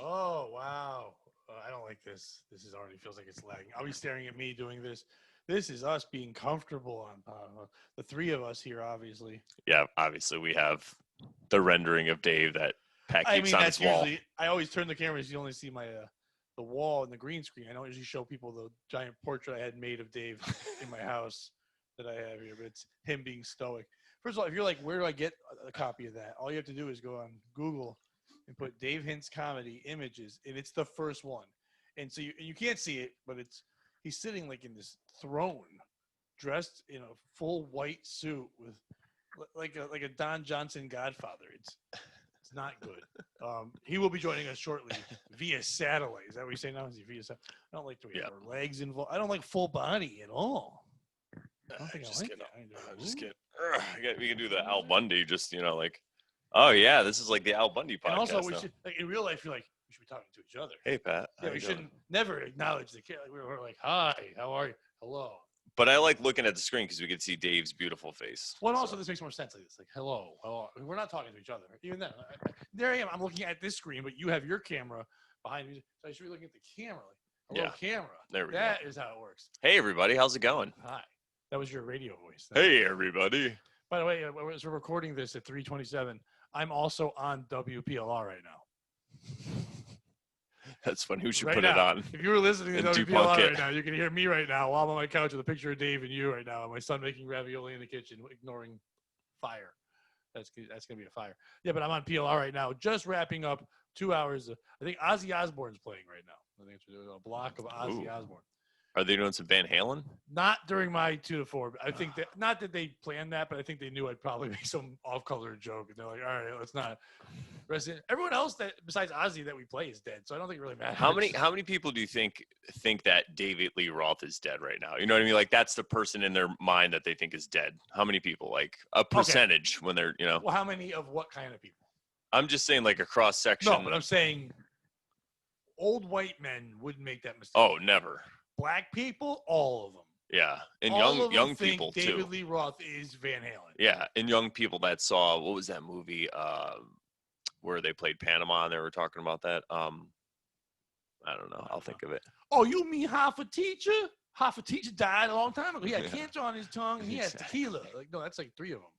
Oh, wow. I don't like this. This is already feels like it's lagging. Are we staring at me doing this? This is us being comfortable on the three of us here, obviously. Yeah, obviously we have the rendering of Dave that Pat I keeps mean, on that's his wall. usually, I always turn the cameras. You only see my the wall and the green screen. I don't usually show people the giant portrait I had made of Dave in my house that I have here, but it's him being stoic. First of all, if you're like, where do I get a copy of that? All you have to do is go on Google and put Dave Hintz comedy images, and it's the first one. And so you can't see it, but he's sitting like in this throne, dressed in a full white suit with like a Don Johnson Godfather. It's not good. He will be joining us shortly via satellite. Is that what you say now? Is he via satellite? I don't like the way our legs involved. I don't like full body at all. I don't think I like that. I'm just kidding. We can do the Al Bundy, just like, oh yeah, this is like the Al Bundy podcast. And also, we should, like, in real life, you're like, we should be talking to each other. Hey Pat. Yeah, we shouldn't never acknowledge the kid. We're like, hi, how are you? Hello. But I like looking at the screen because we can see Dave's beautiful face. Well, and also this makes more sense. Like this, like hello. We're not talking to each other. Even then, there I am. I'm looking at this screen, but you have your camera behind me, so I should be looking at the camera. Like, hello, camera. There we go. That is how it works. Hey everybody, how's it going? Hi. That was your radio voice. Hey everybody. By the way, as we're recording this at 3:27, I'm also on WPLR right now. That's funny. Who should right put now, it on? If you were listening to WPLR right now, you can hear me right now while I'm on my couch with a picture of Dave and you right now, and my son making ravioli in the kitchen, ignoring fire. That's gonna be a fire. Yeah, but I'm on PLR right now, just wrapping up 2 hours. I think Ozzy Osbourne's playing right now. I think it's a block of Ozzy Osbourne. Are they doing some Van Halen? Not during my 2 to 4. I think that not that they planned that, but I think they knew I'd probably make some off-color joke, and they're like, "All right, let's not." Everyone else that besides Ozzy that we play is dead, so I don't think it really matters. How many people do you think that David Lee Roth is dead right now? You know what I mean? Like that's the person in their mind that they think is dead. How many people? Like a percentage when they're Well, how many of what kind of people? I'm just saying like a cross section. No, but I'm saying old white men wouldn't make that mistake. Oh, never. Black people, all of them. Yeah, and all young people David too. David Lee Roth is Van Halen. Yeah, and young people that saw what was that movie where they played Panama and they were talking about that. I don't know. I'll think of it. Oh, you mean half a teacher? Half a teacher died a long time ago. He had cancer on his tongue and he had tequila. Like no, that's like 3 of them.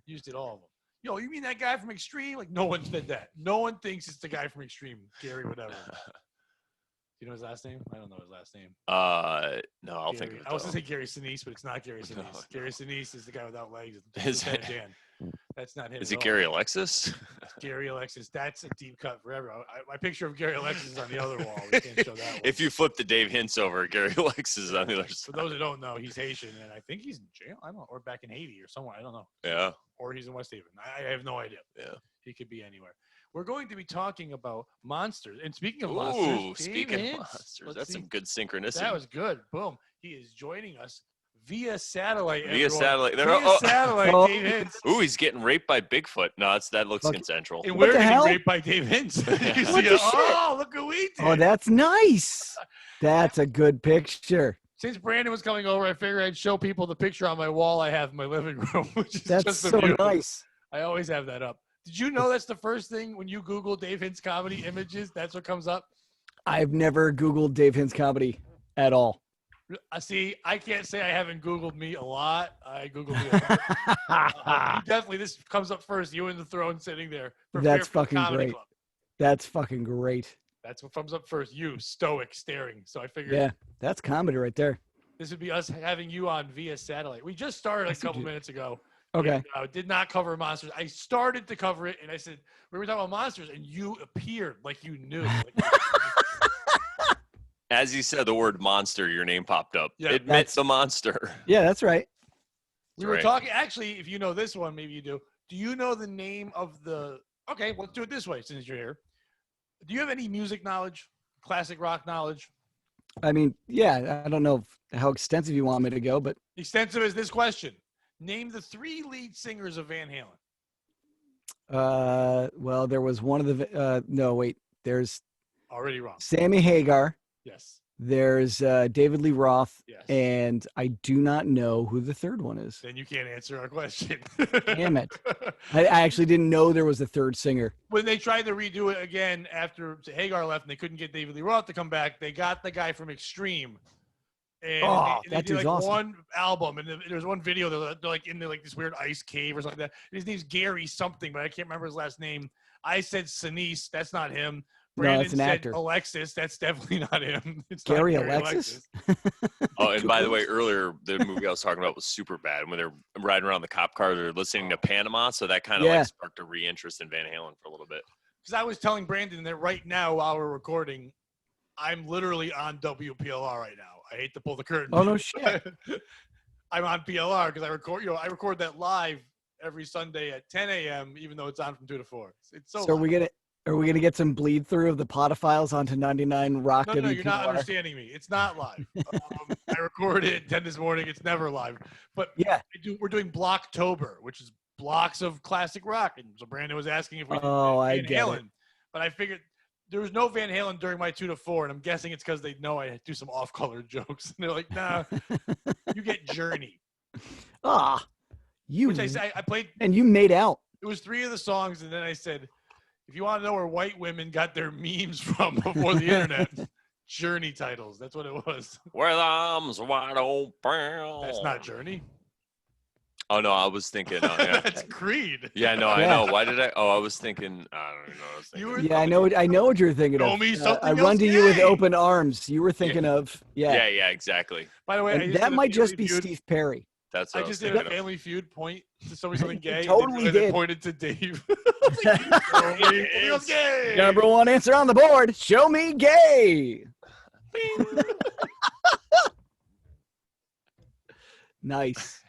Used it all of them. Yo, you mean that guy from Extreme? Like no one said that. No one thinks it's the guy from Extreme, Gary, whatever. You know his last name? I don't know his last name. No, I'll think of it. I was gonna say Gary Sinise, but it's not Gary Sinise. No. Gary Sinise is the guy without legs. Dan. That's not him. Is it Gary Alexis? Gary Alexis. That's a deep cut forever. My picture of Gary Alexis is on the other wall. We can't show that one. If you flip the Dave Hintz over, Gary Alexis is on the other side. For those who don't know, he's Haitian, and I think he's in jail. I don't know, or back in Haiti or somewhere. I don't know. Yeah. Or he's in West Haven. I have no idea. Yeah. He could be anywhere. We're going to be talking about monsters. And speaking of monsters, that's some good synchronicity. That was good. Boom. He is joining us via satellite. Satellite. Satellite, Dave Hintz. Ooh, he's getting raped by Bigfoot. No, that looks consensual. And we're getting raped by Dave Hintz. Look who we did. Oh, that's nice. That's a good picture. Since Brandon was coming over, I figured I'd show people the picture on my wall I have in my living room, which is that's just so nice. I always have that up. Did you know that's the first thing when you Google Dave Hintz comedy images? That's what comes up. I've never Googled Dave Hintz comedy at all. See, I can't say I haven't Googled me a lot. I Googled me a lot. Definitely, this comes up first. You in the throne sitting there. That's fucking great. Club. That's fucking great. That's what comes up first. You, stoic, staring. So I figured. Yeah, that's comedy right there. This would be us having you on via satellite. We just started a couple minutes ago. Okay. I did not cover monsters. I started to cover it, and I said, we were talking about monsters, and you appeared like you knew. As you said the word monster, your name popped up. Yeah, Admit the monster. Yeah, that's right. We were talking, actually, if you know this one, maybe you do. Do you know the name of the – okay, well, let's do it this way since you're here. Do you have any music knowledge, classic rock knowledge? I mean, yeah, I don't know how extensive you want me to go, but – extensive is this question. Name the 3 lead singers of Van Halen. Well, there was one of the no, wait. There's already wrong. Sammy Hagar. Yes. There's David Lee Roth, Yes. and I do not know who the third one is. Then you can't answer our question. Damn it. I actually didn't know there was a third singer. When they tried to redo it again after Hagar left and they couldn't get David Lee Roth to come back, they got the guy from Extreme. And they that did dude's like awesome. one album, and there was one video they're like in like this weird ice cave or something like that. His name's Gary something, but I can't remember his last name. I said Sinise, that's not him. Brandon that's an said actor. Alexis, that's definitely not him. It's Gary not Alexis? Oh, and by the way, earlier the movie I was talking about was Superbad. When they're riding around the cop car, they're listening to Panama, so that kind of Yeah. like sparked a re-interest in Van Halen for a little bit. Because I was telling Brandon that right now while we're recording, I'm literally on WPLR right now. I hate to pull the curtain. Oh, no shit. I'm on PLR because I record that live every Sunday at 10 a.m. even though it's on from 2 to 4. It's so. So are we gonna get some bleed through of the Podophiles onto 99 Rock No, you're not WPLR? understanding me. It's not live. I recorded it at 10 this morning. It's never live. But Yeah. we're doing Blocktober, which is blocks of classic rock. And so Brandon was asking if we did I Van get Halen. it. But I figured there was no Van Halen during my 2 to 4, and I'm guessing it's because they know I do some off-color jokes. And they're like, nah, you get Journey. You Which I said I played. and you made out. It was 3 of the songs, and then I said, if you want to know where white women got their memes from before the internet, Journey titles. That's what it was. Where the arms wide open. That's not Journey. Oh no, I was thinking. Yeah. That's Creed. Yeah, no, I know. Why did I? Oh, I was thinking. I don't even know. What I was thinking. You were Yeah, I know what you're thinking Show of. me something I run else to you with gay. open arms. You were thinking of Yeah, exactly. By the way, And that might just be Steve Perry. That's I what just was did a thinking of. Family Feud point to show me something gay. totally and they did. pointed to Dave. Show me something else gay. Number one answer on the board. Show me gay. Nice.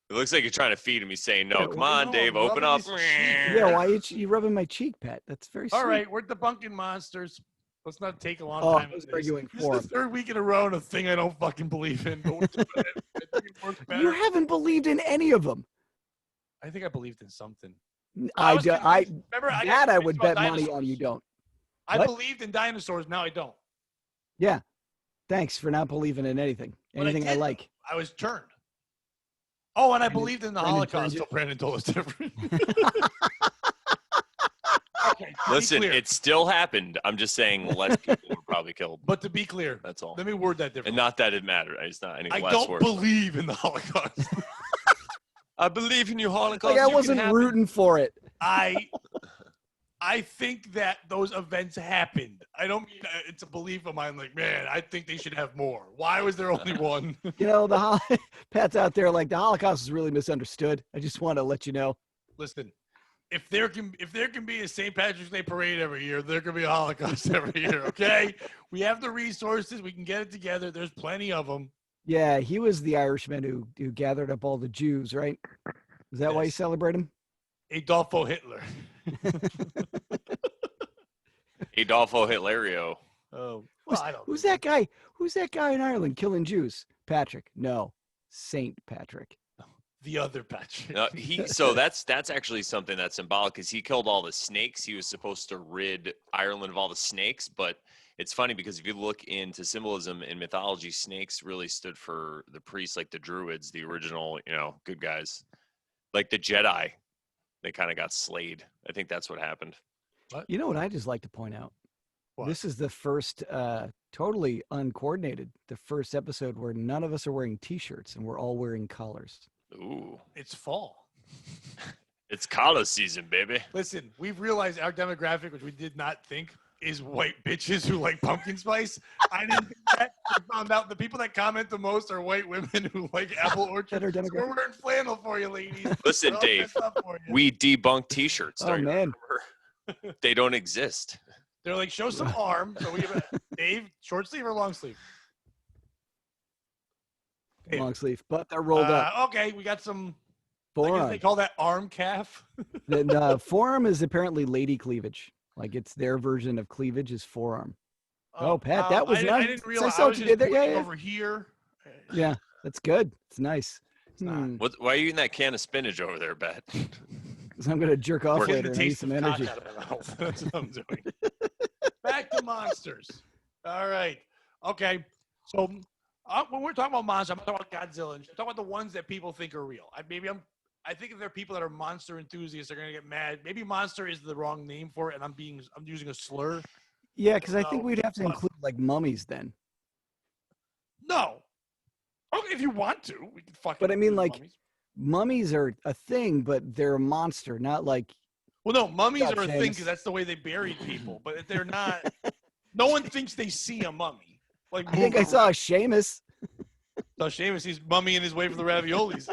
It looks like you're trying to feed him. He's saying, "No, Yeah, come well, on, no, Dave, I'm open rubbing up." his cheek. Yeah, why you rubbing my cheek, Pat? That's very sweet. All right, we're debunking monsters. Let's not take a long Oh, time. I was on this. arguing This for is the third week in a row and a thing I don't fucking believe in. But we're doing it. I think it works better. You haven't believed in any of them. I think I believed in something. I was would convinced- remember, I got I convinced would about bet money on dinosaurs. you don't. I What? believed in dinosaurs. Now I don't. Yeah. Thanks for not believing in anything. But I Anything I did, like. I was turned. Oh, and I Brandon- believed in the Brandon Holocaust turned you? until Brandon told us different. Okay, to be Listen, clear- it still happened. I'm just saying less people were probably killed. But to be clear, That's all. let me word that And differently. not that it mattered. It's not any I less don't worse. believe in the Holocaust. I believe in you, Holocaust. Like I You can wasn't have it. rooting for it. I think that those events happened. I don't mean it's a belief of mine. Like, man, I think they should have more. Why was there only one? You know, Pat's out there like the Holocaust is really misunderstood. I just want to let you know. Listen, if there can be a St. Patrick's Day parade every year, there can be a Holocaust every year. Okay, we have the resources. We can get it together. There's plenty of them. Yeah, he was the Irishman who gathered up all the Jews, right? Is that why you Yes. celebrate him? Adolfo Hitler. Adolfo Hitlerio. Oh, well, I don't. Who's that guy? Who's that guy in Ireland killing Jews? Patrick. No, Saint Patrick. The other Patrick. So that's actually something that's symbolic because he killed all the snakes. He was supposed to rid Ireland of all the snakes, but it's funny because if you look into symbolism in mythology, snakes really stood for the priests, like the Druids, the original, good guys, like the Jedi. They kind of got slayed. I think that's what happened. You know what I just like to point out? What? This is the first, totally uncoordinated, the first episode where none of us are wearing T-shirts and we're all wearing collars. Ooh, It's fall. it's collar season, baby. Listen, we've realized our demographic, which we did not think, is white bitches who like pumpkin spice. I didn't think that. I found out the people that comment the most are white women who like apple orchard. Better So demographic. we're wearing flannel for you, ladies. Listen, All Dave, set up for you. we debunked T-shirts. Oh, don't you man. remember? They don't exist. They're like, show some arm. So we have Dave, short sleeve or long sleeve? Dave. Long sleeve, but they're rolled up. Okay, we got some. I guess Forearm. they call that arm calf. The forearm is apparently lady cleavage. Like it's their version of cleavage is forearm. Oh, Pat, that was I nice. didn't I realize. saw I what was you just did there. Yeah, pointing yeah. over here. Yeah, that's good. It's nice. not. Why are you eating that can of spinach over there, Bet? Because I'm gonna jerk off We're getting later. the I need taste some of cock energy. out of my mouth. That's what I'm doing. Back to monsters. All right. Okay. So when we're talking about monsters, I'm not talking about Godzilla. I'm talking about the ones that people think are real. I think if there are people that are monster enthusiasts, they're gonna get mad. Maybe monster is the wrong name for it, and I'm using a slur. Yeah, because I think No, we'd have to but- include like mummies then. No. Okay, if you want to, we can fucking. But I mean, do like, mummies. mummies are a thing, but they're a monster, not like. Well, no, mummies God, are a thing Seamus. because that's the way they buried people. But if they're not, no one thinks they see a mummy. Like I think I moving saw around. Seamus. So Seamus, he's mummying his way for the raviolis.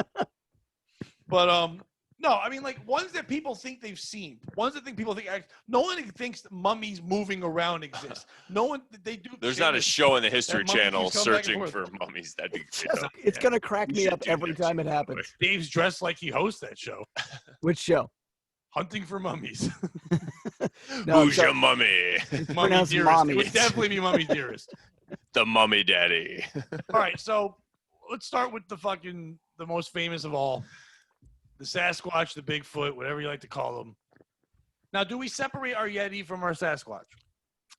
But no, I mean like ones that people think they've seen. Ones that people think. No one thinks that mummies moving around exist. No one. They do. There's not a Seamus, show in the History monkey Channel keeps coming back and searching forth. for mummies. That'd be It's, great. just, it's gonna crack We me should up do every that time shit, it by the happens. Dave's dressed like he hosts that show. Which show? Hunting for mummies. No, Who's so your mummy? it's Mummy pronounced dearest. It mommy. would definitely be mummy dearest. The mummy daddy. All right, so let's start with the most famous of all, the Sasquatch, the Bigfoot, whatever you like to call them. Now, do we separate our Yeti from our Sasquatch?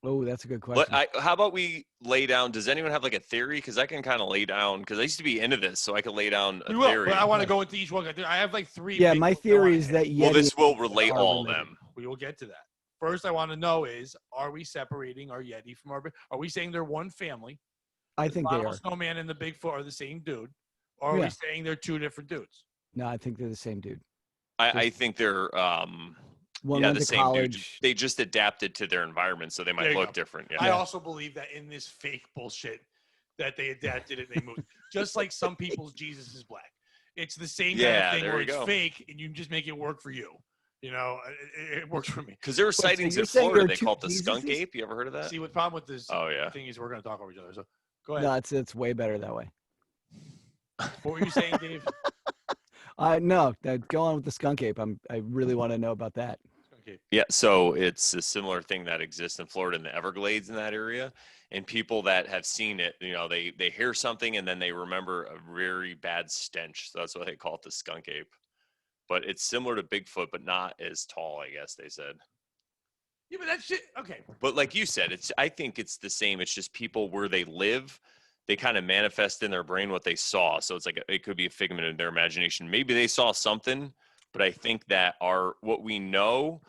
Oh, that's a good question. How about we lay down? Does anyone have like a theory? Because I can kind of lay down. Because I used to be into this, so I could lay down a We will, theory. but I want to go into each one. I have like three. Yeah, big my ones I theory wanna is hit. that Yeti. Well, this will relate are all of related. them. We will get to that. First, I want to know is, are we separating our Yeti from our? Are we saying they're one family? I The think they Bottle are. Snowman and the Bigfoot are the same dude, or are Yeah. we saying they're two different dudes? No, I think they're the same dude. I think they're One yeah, went the to same college. dude. They just adapted to their environment, so they There might you look go. different. Yeah. I also believe that in this fake bullshit that they adapted it, they moved. Just like some people's Jesus is black. It's the same kind Yeah, of thing there where you it's go. fake and you just make it work for you. You know, it works for me. Because there were so sightings you're in saying Florida. there are They two call it the skunk Jesuses? ape. You ever heard of that? See, what the problem with this Oh yeah. thing is we're going to talk over each other. So go ahead. No, it's way better that way. What were you saying, Dave? No, go on with the skunk ape. I really want to know about that. Okay. Yeah, so it's a similar thing that exists in Florida in the Everglades in that area. And people that have seen it, you know, they hear something and then they remember a very bad stench. So that's why they call it the skunk ape. But it's similar to Bigfoot, but not as tall, I guess they said. Yeah, but that shit. Okay. But like you said, I think it's the same. It's just people where they live, they kind of manifest in their brain what they saw. So it's like it could be a figment of their imagination. Maybe they saw something, but I think that what we know,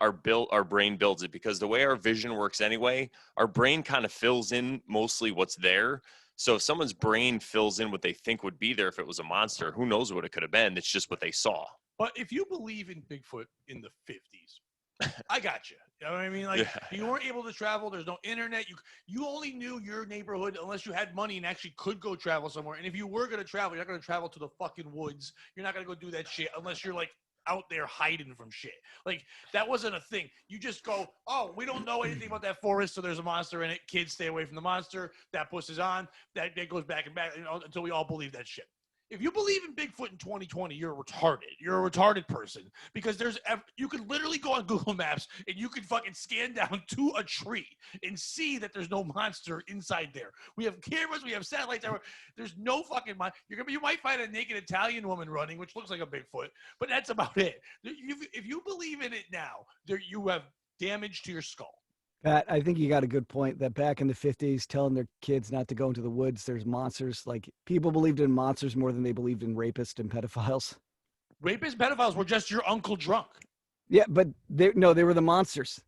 our brain builds it, because the way our vision works anyway, our brain kind of fills in mostly what's there. So if someone's brain fills in what they think would be there if it was a monster, who knows what it could have been? It's just what they saw. But if you believe in Bigfoot in the 50s, I got you. You know what I mean? Like, Yeah. you weren't able to travel. There's no internet. You only knew your neighborhood unless you had money and actually could go travel somewhere. And if you were going to travel, you're not going to travel to the fucking woods. You're not going to go do that shit unless you're like out there hiding from shit. Like, that wasn't a thing. You just go, oh, we don't know anything about that forest, so there's a monster in it. Kids, stay away from the monster. That pushes on. That goes back and back, you know, until we all believe that shit. If you believe in Bigfoot in 2020, you're retarded. You're a retarded person, because you could literally go on Google Maps and you could fucking scan down to a tree and see that there's no monster inside there. We have cameras, we have satellites. There's no fucking you might find a naked Italian woman running, which looks like a Bigfoot, but that's about it. If you believe in it now, you have damage to your skull. Pat, I think you got a good point that back in the 50s, telling their kids not to go into the woods, there's monsters. Like, people believed in monsters more than they believed in rapists and pedophiles. Rapists, pedophiles were just your uncle drunk. Yeah, but they were the monsters.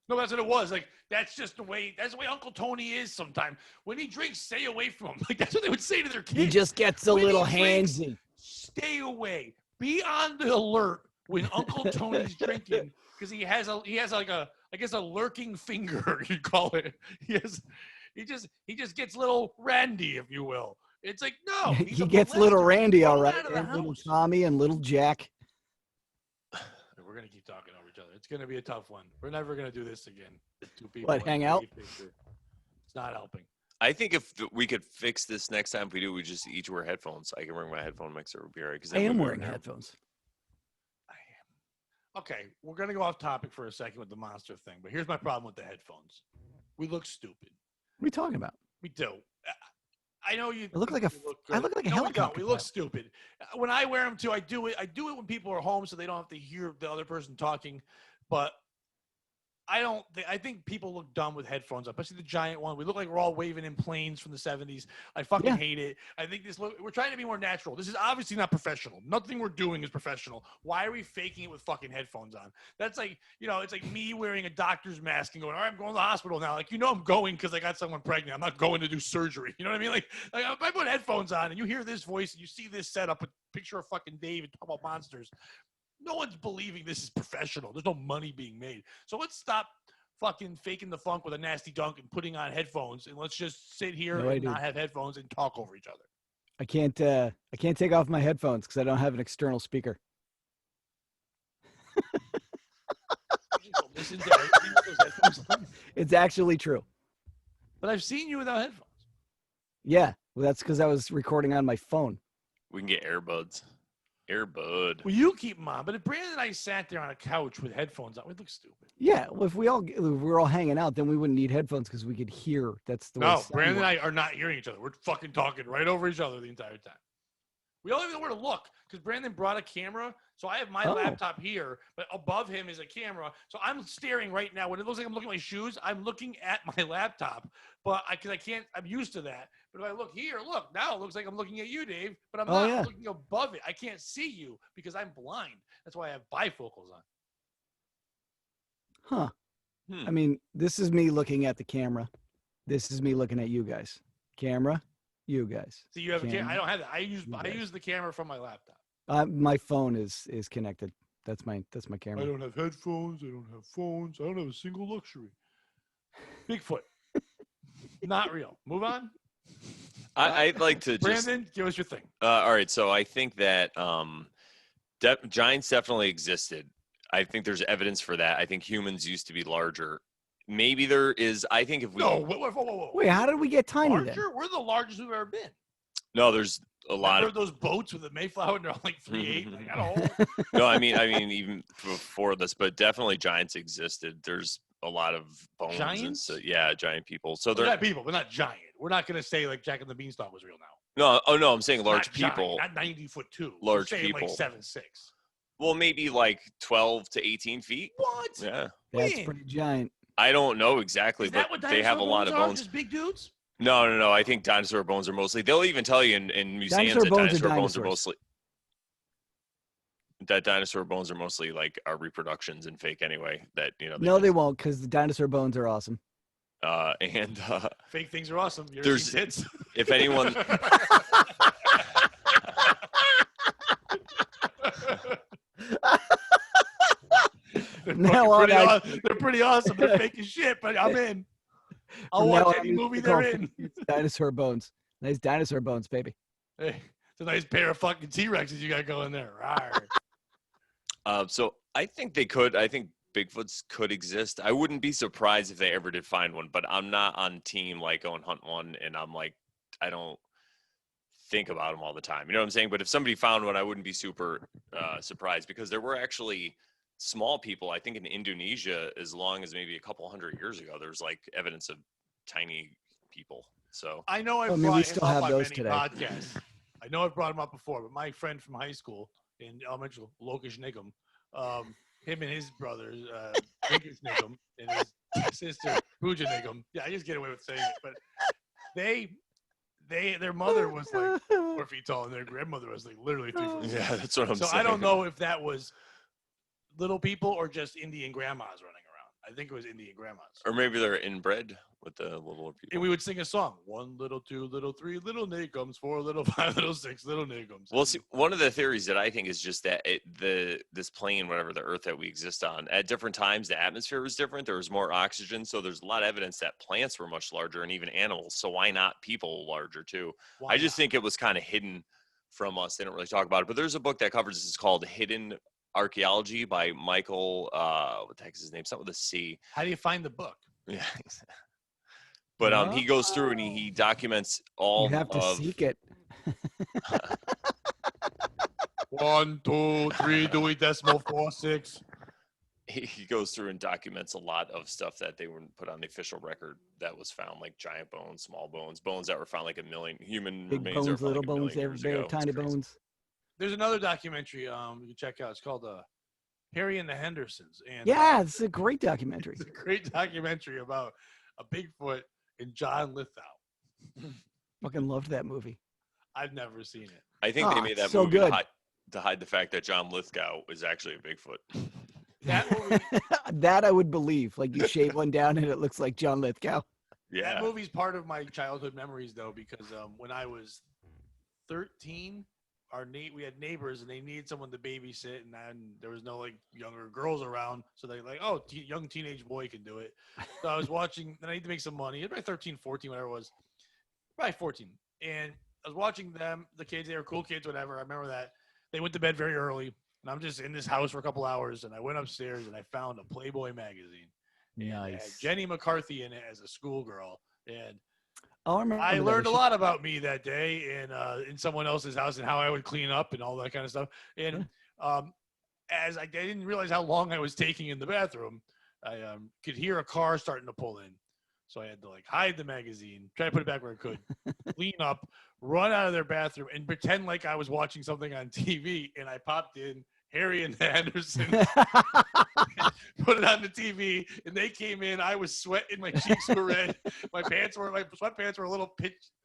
No, that's what it was. Like, that's the way Uncle Tony is sometimes. When he drinks, stay away from him. Like, that's what they would say to their kids. He just gets a When he little drinks, handsy. Stay away. Be on the alert when Uncle Tony's drinking, because he has like a lurking finger, you call it. He just gets little Randy, if you will. It's like, no, he's He a gets little molester. Randy, Throw all him right, out of the and little house. Tommy and little Jack. We're gonna keep talking over each other. It's gonna be a tough one. We're never gonna do this again. Two people. What, hang out? It's not helping. I think if we could fix this next time, if we do, we just each wear headphones. I can bring my headphone mixer. It would be all right. I am wearing headphones. Okay, we're gonna go off topic for a second with the monster thing, but here's my problem with the headphones. We look stupid. What are you talking about? We do. I know you. I look like think we I good. look like a No, we don't. helicopter. We look pilot. stupid. When I wear them too, I do it when people are home, so they don't have to hear the other person talking. But I think people look dumb with headphones on, especially the giant one. We look like we're all waving in planes from the 70s. I fucking Yeah. hate it. I think we're trying to be more natural. This is obviously not professional. Nothing we're doing is professional. Why are we faking it with fucking headphones on? That's like, it's like me wearing a doctor's mask and going, all right, I'm going to the hospital now. Like, I'm going because I got someone pregnant. I'm not going to do surgery. You know what I mean? Like if I put headphones on and you hear this voice and you see this setup, a picture of fucking Dave and talk about monsters, no one's believing this is professional. There's no money being made. So let's stop fucking faking the funk with a nasty dunk and putting on headphones, and let's just sit here and not have headphones and talk over each other. I can't take off my headphones because I don't have an external speaker. Listen to everything with those headphones on. It's actually true. But I've seen you without headphones. Yeah, well, that's because I was recording on my phone. We can get earbuds. Earbud. Well, you keep them on, but if Brandon and I sat there on a couch with headphones on, we'd look stupid. Yeah, well, if we were all hanging out, then we wouldn't need headphones because we could hear. That's the way. No, Brandon and I are not hearing each other. We're fucking talking right over each other the entire time. We don't even know where to look because Brandon brought a camera. So I have my laptop here, but above him is a camera. So I'm staring right now. When it looks like I'm looking at my shoes, I'm looking at my laptop. But because I can't, I'm used to that. But if I look here, look, now it looks like I'm looking at you, Dave. But I'm not looking above it. I can't see you because I'm blind. That's why I have bifocals on. Huh. I mean, this is me looking at the camera. This is me looking at you guys. Camera, you guys. So you have a camera? I don't have that. I use the camera from my laptop. My phone is connected. That's my camera. I don't have headphones. I don't have phones. I don't have a single luxury. Bigfoot. Not real. Move on. I'd like to Brandon, give us your thing. All right. So I think that giants definitely existed. I think there's evidence for that. I think humans used to be larger. Maybe there is. I think if we. No, whoa. Wait, how did we get tiny larger? then? We're the largest we've ever been. No, there's a lot of those boats with the Mayflower and they're all like 3'8". I don't know. No, I mean even before this, but definitely giants existed. There's a lot of bones. Giants? And so, giant people. So they're not people, but not giant. We're not going to say like Jack and the Beanstalk was real now. No, no, I'm saying large people. Giant, not 90'2". Large We're saying people. like 7'6". Well, maybe like 12 to 18 feet. What? Yeah. That's pretty giant. I don't know exactly, but they have a lot of bones. Just big dudes? No. I think dinosaur bones are mostly. They'll even tell you in museums that dinosaur bones are mostly. That dinosaur bones are mostly like our reproductions and fake anyway. That they won't because the dinosaur bones are awesome. And fake things are awesome. There's hits. If anyone. They're pretty awesome. They're fake as shit, but I'm in. I'll watch any movie they're in. Dinosaur bones. Nice dinosaur bones, baby. Hey, it's a nice pair of fucking T-Rexes you got going there. So I think they could. I think Bigfoots could exist. I wouldn't be surprised if they ever did find one, but I'm not on team like go and hunt one, and I'm like, I don't think about them all the time. You know what I'm saying? But if somebody found one, I wouldn't be super surprised because there were actually small people, I think in Indonesia, as long as maybe a couple hundred years ago, there's like evidence of tiny people. So I know we still have those today. Podcasts. I know I've brought him up before, but my friend from high school in elementary school, Lokish Nigam, him and his brothers, Lokish Nigam, and his sister, Pooja Nigam. Yeah, I just get away with saying it, but their mother was like 4 feet tall, and their grandmother was like literally 3 foot. Yeah, that's what I'm saying. So I don't know if that was little people or just Indian grandmas running around. I think it was Indian grandmas. Or maybe they're inbred with the little people. And we would sing a song. 1 little, 2 little, 3 little nigums, 4 little, 5 little, 6 little nigums. Well, see, one of the theories that I think is just that this plane, whatever the Earth that we exist on, at different times the atmosphere was different. There was more oxygen, so there's a lot of evidence that plants were much larger and even animals. So why not people larger too? I just think it was kind of hidden from us. They don't really talk about it. But there's a book that covers this. It's called Hidden Archaeology by Michael, what the heck is his name? Something with a C. How do you find the book? Yeah. But he goes through and he documents all. You have to seek it. 1, 2, 3, Dewey Decimal 4, 6. He goes through and documents a lot of stuff that they wouldn't put on the official record that was found, like giant bones, small bones, bones that were found like 1 million human big remains. bones, little like bones, everywhere, tiny bones. There's another documentary you can check out. It's called Harry and the Hendersons. And Yeah, it's a great documentary. it's a great documentary about a Bigfoot and John Lithgow. Fucking loved that movie. I've never seen it. I think they Oh, made that so movie good. to hide the fact that John Lithgow is actually a Bigfoot. That movie, That I would believe. Like you shave one down and it looks like John Lithgow. Yeah. that movie's part of my childhood memories, though, because when I was 13, we had neighbors and they needed someone to babysit, and then there was no like younger girls around, so they like, oh, young teenage boy can do it. So I was watching, and I need to make some money. It was probably 13, 14, whatever it was, probably 14, and I was watching them, the kids. They were cool kids, whatever. I remember that they went to bed very early, and I'm just in this house for a couple hours, and I went upstairs and I found a Playboy magazine. And it had Nice. Jenny McCarthy in it as a schoolgirl, and Oh, I remember. I that. learned a lot about me that day in someone else's house and how I would clean up and all that kind of stuff. And as I didn't realize how long I was taking in the bathroom, I could hear a car starting to pull in. So I had to like hide the magazine, try to put it back where I could, clean up, run out of their bathroom, and pretend like I was watching something on TV. And I popped in Harry and the Hendersons, put it on the TV, and they came in. I was sweating, my cheeks were red, my sweatpants were a little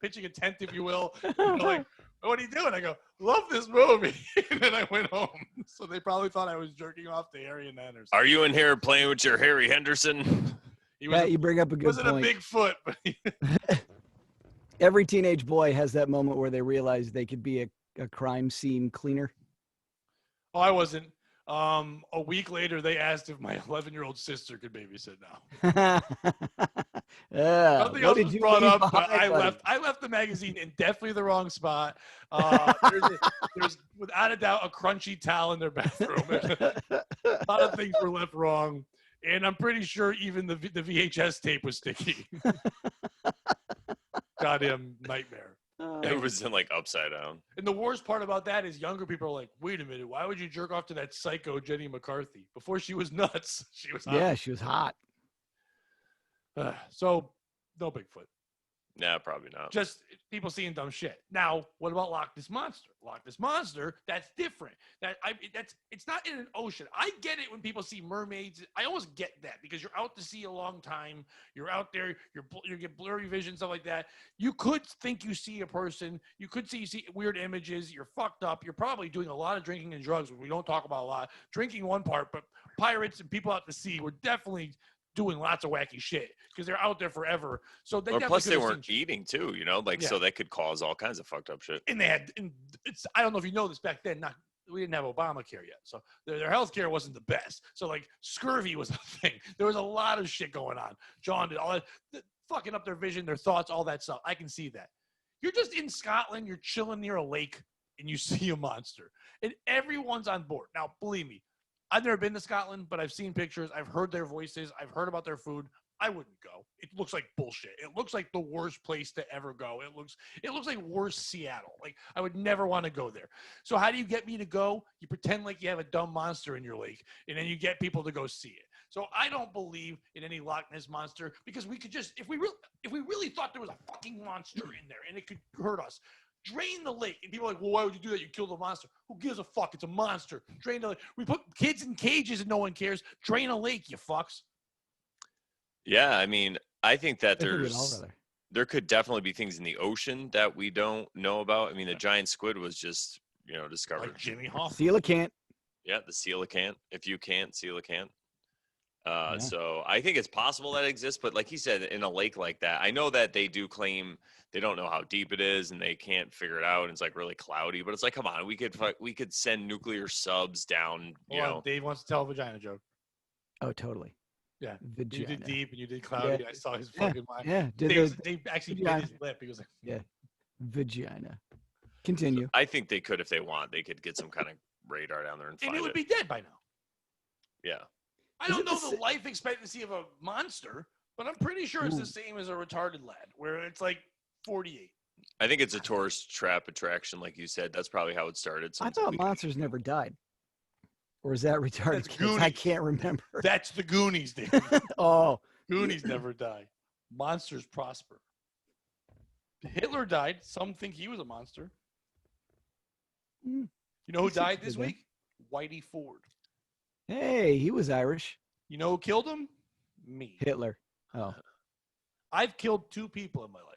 pitching a tent, if you will. And they're like, what are you doing? I go, love this movie. And then I went home. So they probably thought I was jerking off to Harry and the Hendersons. Are you in here playing with your Harry Henderson? You bring up a good wasn't point. a Bigfoot, but Every teenage boy has that moment where they realize they could be a crime scene cleaner. oh, I wasn't. A week later, they asked if my 11-year-old sister could babysit now. Nothing else was brought up, but I left the magazine in definitely the wrong spot. There's without a doubt a crunchy towel in their bathroom. A lot of things were left wrong, and I'm pretty sure even the VHS tape was sticky. Goddamn nightmare. It was in like upside down. And the worst part about that is younger people are like, wait a minute, why would you jerk off to that psycho Jenny McCarthy? Before she was nuts, she was hot. Yeah, she was hot. So, no Bigfoot. Nah, probably not. Just people seeing dumb shit. Now, what about Loch Ness Monster? Loch Ness Monster, that's different. It's not in an ocean. I get it when people see mermaids. I almost get that because you're out to sea a long time. You're out there. You get blurry vision, stuff like that. You could think you see a person. You could see weird images. You're fucked up. You're probably doing a lot of drinking and drugs, which we don't talk about a lot. Drinking one part, but pirates and people out to sea were definitely doing lots of wacky shit because they're out there forever. So they plus they weren't eating too, so that could cause all kinds of fucked up shit. And I don't know if you know this back then, we didn't have Obamacare yet. So their health care wasn't the best. So like scurvy was a thing. There was a lot of shit going on. John did all that, fucking up their vision, their thoughts, all that stuff. I can see that. You're just in Scotland, you're chilling near a lake and you see a monster and everyone's on board. Now, believe me, I've never been to Scotland, but I've seen pictures. I've heard their voices. I've heard about their food. I wouldn't go. It looks like bullshit. It looks like the worst place to ever go. It looks like worse Seattle. Like I would never want to go there. So how do you get me to go? You pretend like you have a dumb monster in your lake, and then you get people to go see it. So I don't believe in any Loch Ness Monster because we could just, if we really thought there was a fucking monster in there and it could hurt us, drain the lake. And people are like, well, why would you do that? You killed the monster. Who gives a fuck? It's a monster. Drain the lake. We put kids in cages and no one cares. Drain a lake, you fucks. Yeah, I mean, I think that I think we'd all rather. there could definitely be things in the ocean that we don't know about. I mean, the giant squid was just, discovered. Like Jimmy Hoffa. Coelacanth. Yeah, the coelacanth. If you can't, coelacanth. So I think it's possible that it exists, but like he said, in a lake like that, I know that they do claim they don't know how deep it is and they can't figure it out. And it's like really cloudy, but it's like, come on, we could send nuclear subs down. Dave wants to tell a vagina joke. Oh, totally. Yeah, Vagina. you did deep and you did cloudy. Yeah. I saw his fucking mind. Yeah, Dave actually bit his lip. He was like, yeah, vagina. Continue. I think they could, if they want, they could get some kind of radar down there and find it would be dead by now. Yeah. I don't know the life expectancy of a monster, but I'm pretty sure it's the same as a retarded lad, where it's like 48. I think it's a tourist trap attraction, like you said. That's probably how it started. I thought monsters never died. Or is that retarded? I can't remember. That's the Goonies, dude. Oh. Goonies never die. Monsters prosper. Hitler died. Some think he was a monster. You know who died this week? Whitey Ford. Hey, he was Irish. You know who killed him? Me. Hitler. Oh. I've killed 2 people in my life.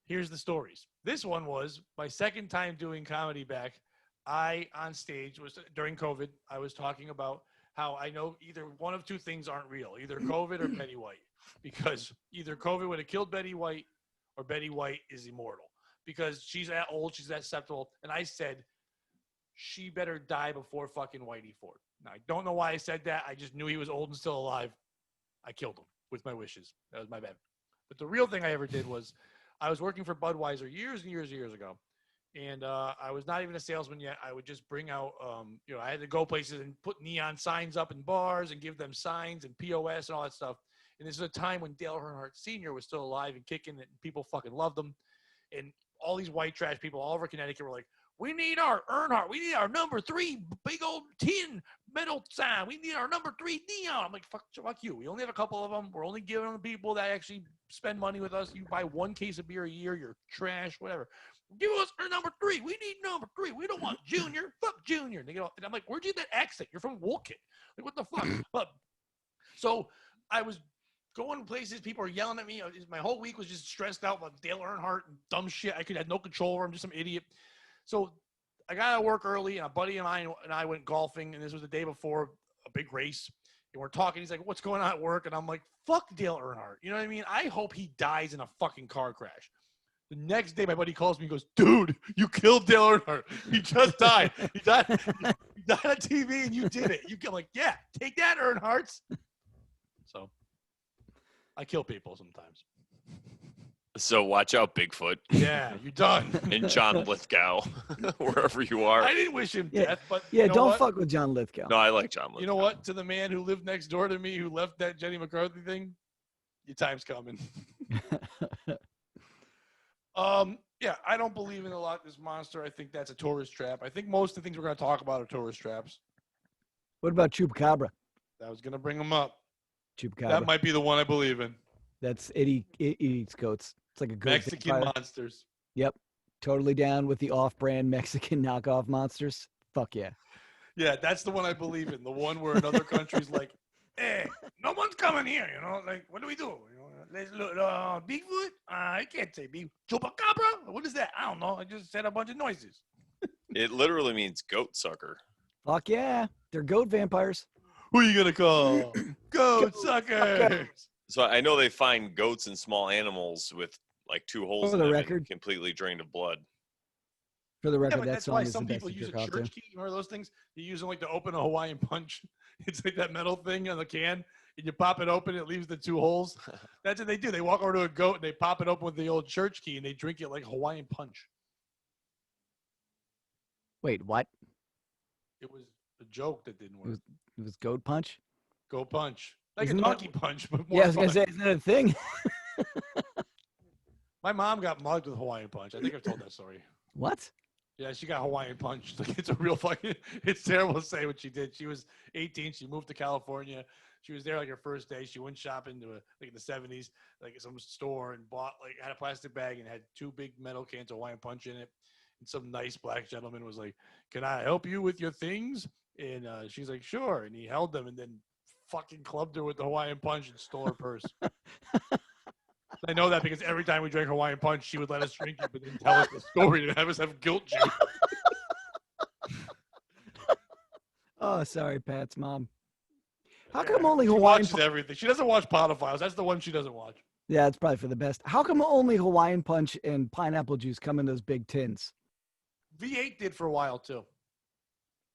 Here's the stories. This one was my second time doing comedy back. I, on stage, was during COVID, I was talking about how I know either one of 2 things aren't real, either COVID or Betty White. Because either COVID would have killed Betty White or Betty White is immortal. Because she's that old, she's that susceptible. And I said, she better die before fucking Whitey Ford. Now, I don't know why I said that. I just knew he was old and still alive. I killed him with my wishes. That was my bad. But the real thing I ever did was I was working for Budweiser years and years and years ago. And I was not even a salesman yet. I would just bring out, I had to go places and put neon signs up in bars and give them signs and POS and all that stuff. And this is a time when Dale Earnhardt Sr. was still alive and kicking and people fucking loved him. And all these white trash people all over Connecticut were like, we need our Earnhardt. We need our number 3 big old tin metal sign. We need our number 3 neon. I'm like, fuck you. We only have a couple of them. We're only giving them to people that actually spend money with us. You buy 1 case of beer a year. You're trash, whatever. Give us our number 3. We need number 3. We don't want Junior. Fuck Junior. And, they get all, and I'm like, where'd you get that accent? You're from Woolkit. Like, what the fuck? So I was going places. People are yelling at me. My whole week was just stressed out about Dale Earnhardt and dumb shit. I had no control over him. Just some idiot. So I got out of work early, and a buddy of mine and I went golfing, and this was the day before a big race. And we're talking. He's like, what's going on at work? And I'm like, fuck Dale Earnhardt. You know what I mean? I hope he dies in a fucking car crash. The next day, my buddy calls me and goes, dude, you killed Dale Earnhardt. He just died. He died on TV, and you did it. I'm like, yeah, take that, Earnhardts. So I kill people sometimes. So watch out, Bigfoot. Yeah, you're done. And John Lithgow, wherever you are. I didn't wish him death, but Yeah, you know don't what? fuck with John Lithgow. No, I like John Lithgow. You know what? To the man who lived next door to me, who left that Jenny McCarthy thing, your time's coming. Yeah, I don't believe in the Loch Ness Monster. I think that's a tourist trap. I think most of the things we're going to talk about are tourist traps. What about Chupacabra? I was going to bring them up. Chupacabra. That might be the one I believe in. That's it eats goats. It's like a goat Mexican vampire. monsters. Yep. Totally down with the off-brand Mexican knockoff monsters. Fuck yeah. Yeah, that's the one I believe in. The one where another country's like, hey, no one's coming here, you know? Like, what do we do? You know, let's look, Bigfoot? I can't say Bigfoot. Chupacabra? What is that? I don't know. I just said a bunch of noises. It literally means goat sucker. Fuck yeah. They're goat vampires. Who are you going to call? Goat suckers. So I know they find goats and small animals with like 2 holes For in the them record. and completely drained of blood. For the Yeah, record, but that that's song why is the some best people to use a jerk off to. church key. Remember those things? You use them like to open a Hawaiian punch. It's like that metal thing on the can, and you pop it open, it leaves the 2 holes. That's what they do. They walk over to a goat, and they pop it open with the old church key, and they drink it like Hawaiian punch. Wait, what? It was a joke that didn't work. It was goat punch? Goat punch. Like Isn't a that- donkey punch, but more Yeah, I was going to fun. say, isn't that a thing? My mom got mugged with Hawaiian punch. I think I've told that story. What? Yeah, she got Hawaiian punched. Like, it's a real fucking, it's terrible to say what she did. She was 18. She moved to California. She was there like her first day. She went shopping to like in the 70s, like at some store, and bought like had a plastic bag and had 2 big metal cans of Hawaiian punch in it. And some nice black gentleman was like, "Can I help you with your things?" And she's like, "Sure." And he held them and then fucking clubbed her with the Hawaiian punch and stole her purse. I know that because every time we drank Hawaiian punch, she would let us drink it, but then tell us the story and have us have guilt juice. Oh, sorry, Pat's mom. How Yeah, come only she Hawaiian watches everything. She doesn't watch Podophiles. That's the one she doesn't watch. Yeah, it's probably for the best. How come only Hawaiian punch and pineapple juice come in those big tins? V8 did for a while too.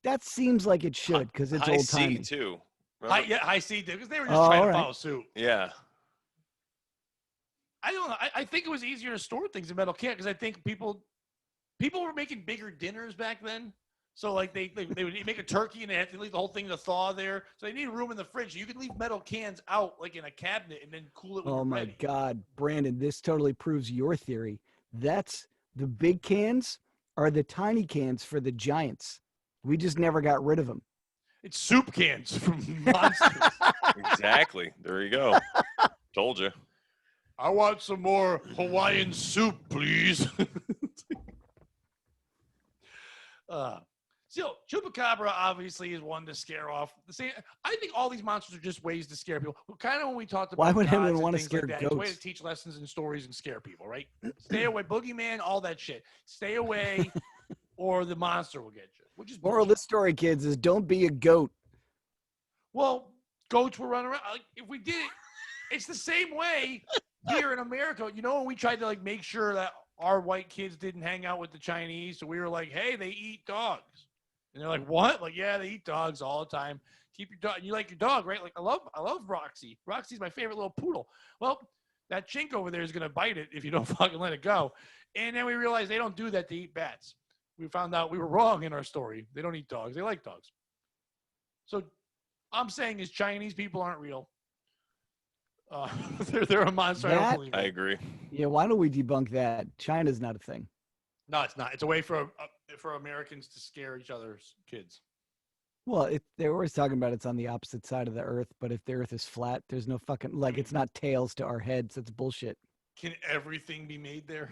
That seems like it should because it's High old C timey. too. High C did because they were just Oh, trying to alright. follow suit. Yeah. I don't know. I think it was easier to store things in metal can because I think people were making bigger dinners back then. So like they would make a turkey and they had to leave the whole thing to thaw there. So they need room in the fridge. You could leave metal cans out like in a cabinet and then cool it when Oh you're my ready. God, Brandon, this totally proves your theory. That's the big cans are the tiny cans for the giants. We just never got rid of them. It's soup cans from Monsters. Exactly. There you go. Told you. I want some more Hawaiian soup, please. Still, Chupacabra obviously is one to scare off. The same. I think all these monsters are just ways to scare people. Kind of when we talked about Why would gods anyone and want to things scare like that. It's a way goats? to teach lessons and stories and scare people, right? Stay away, boogeyman, all that shit. Stay away, or the monster will get you. Which is Moral of bullshit. the story, kids, is don't be a goat. Well, goats will run around. Like, if we did it, it's the same way here in America. You know, when we tried to like make sure that our white kids didn't hang out with the Chinese, so we were like, "Hey, they eat dogs," and they're like, "What?" Like, "Yeah, they eat dogs all the time. Keep your dog. You like your dog, right?" Like, I love Roxy. Roxy's my favorite little poodle. Well, that chink over there is gonna bite it if you don't fucking let it go. And then we realized they don't do that to eat bats. We found out we were wrong in our story. They don't eat dogs. They like dogs. So I'm saying is Chinese people aren't real. They're a monster. I don't That- believe I it. agree. Yeah, why don't we debunk that? China's not a thing. No, it's not. It's a way for Americans to scare each other's kids. Well, they're always talking about it's on the opposite side of the earth, but if the earth is flat, there's no fucking, like, it's not tails to our heads. It's bullshit. Can everything be made there?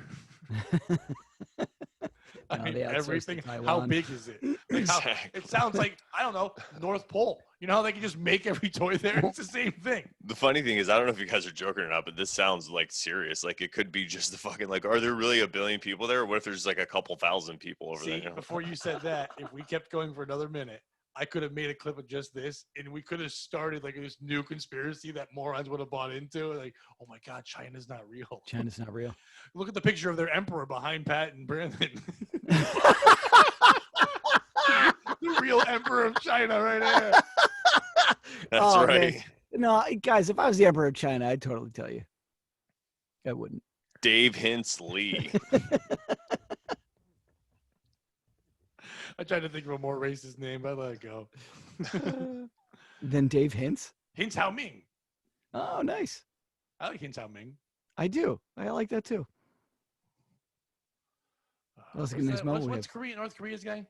No, I mean, they outsourced to everything. How Taiwan. big is it? Like how, Exactly. it sounds like, I don't know, North Pole. You know how they can just make every toy there? It's the same thing. The funny thing is, I don't know if you guys are joking or not, but this sounds like serious. Like it could be just the fucking like, are there really a billion people there? What if there's like a couple thousand people over See, there? before you said that, if we kept going for another minute, I could have made a clip of just this, and we could have started like this new conspiracy that morons would have bought into. Like, oh my God, China's not real. China's not real. Look at the picture of their emperor behind Pat and Brandon. The real emperor of China right there. That's Oh, right. man. No, guys, if I was the emperor of China, I'd totally tell you. I wouldn't. Dave Hintz Lee. I tried to think of a more racist name, but I let it go. Then Dave Hintz? Hintz Hao Ming. Oh, nice. I like Hintz Hao Ming. I do. I like that too. That was a good next moment we What's have. Korea, North Korea's guy?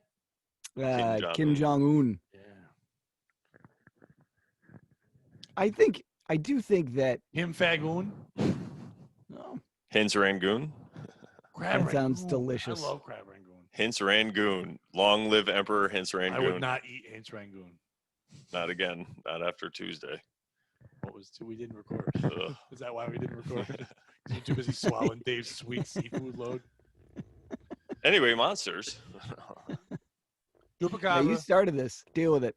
Kim Jong-un. Yeah. I do think that. Him Fagoon. Oh, Hintz Rangoon. Crab That sounds Rangoon. delicious. I love crab rangoon. Hintz Rangoon. Long live Emperor Hintz I would Rangoon. not eat Hintz rangoon. Not again. Not after Tuesday. What was we didn't record? Ugh. Is that why we didn't record? 'Cause you're too busy swallowing Dave's sweet seafood load. Anyway, monsters. yeah, Chupacabra. you started this. Deal with it.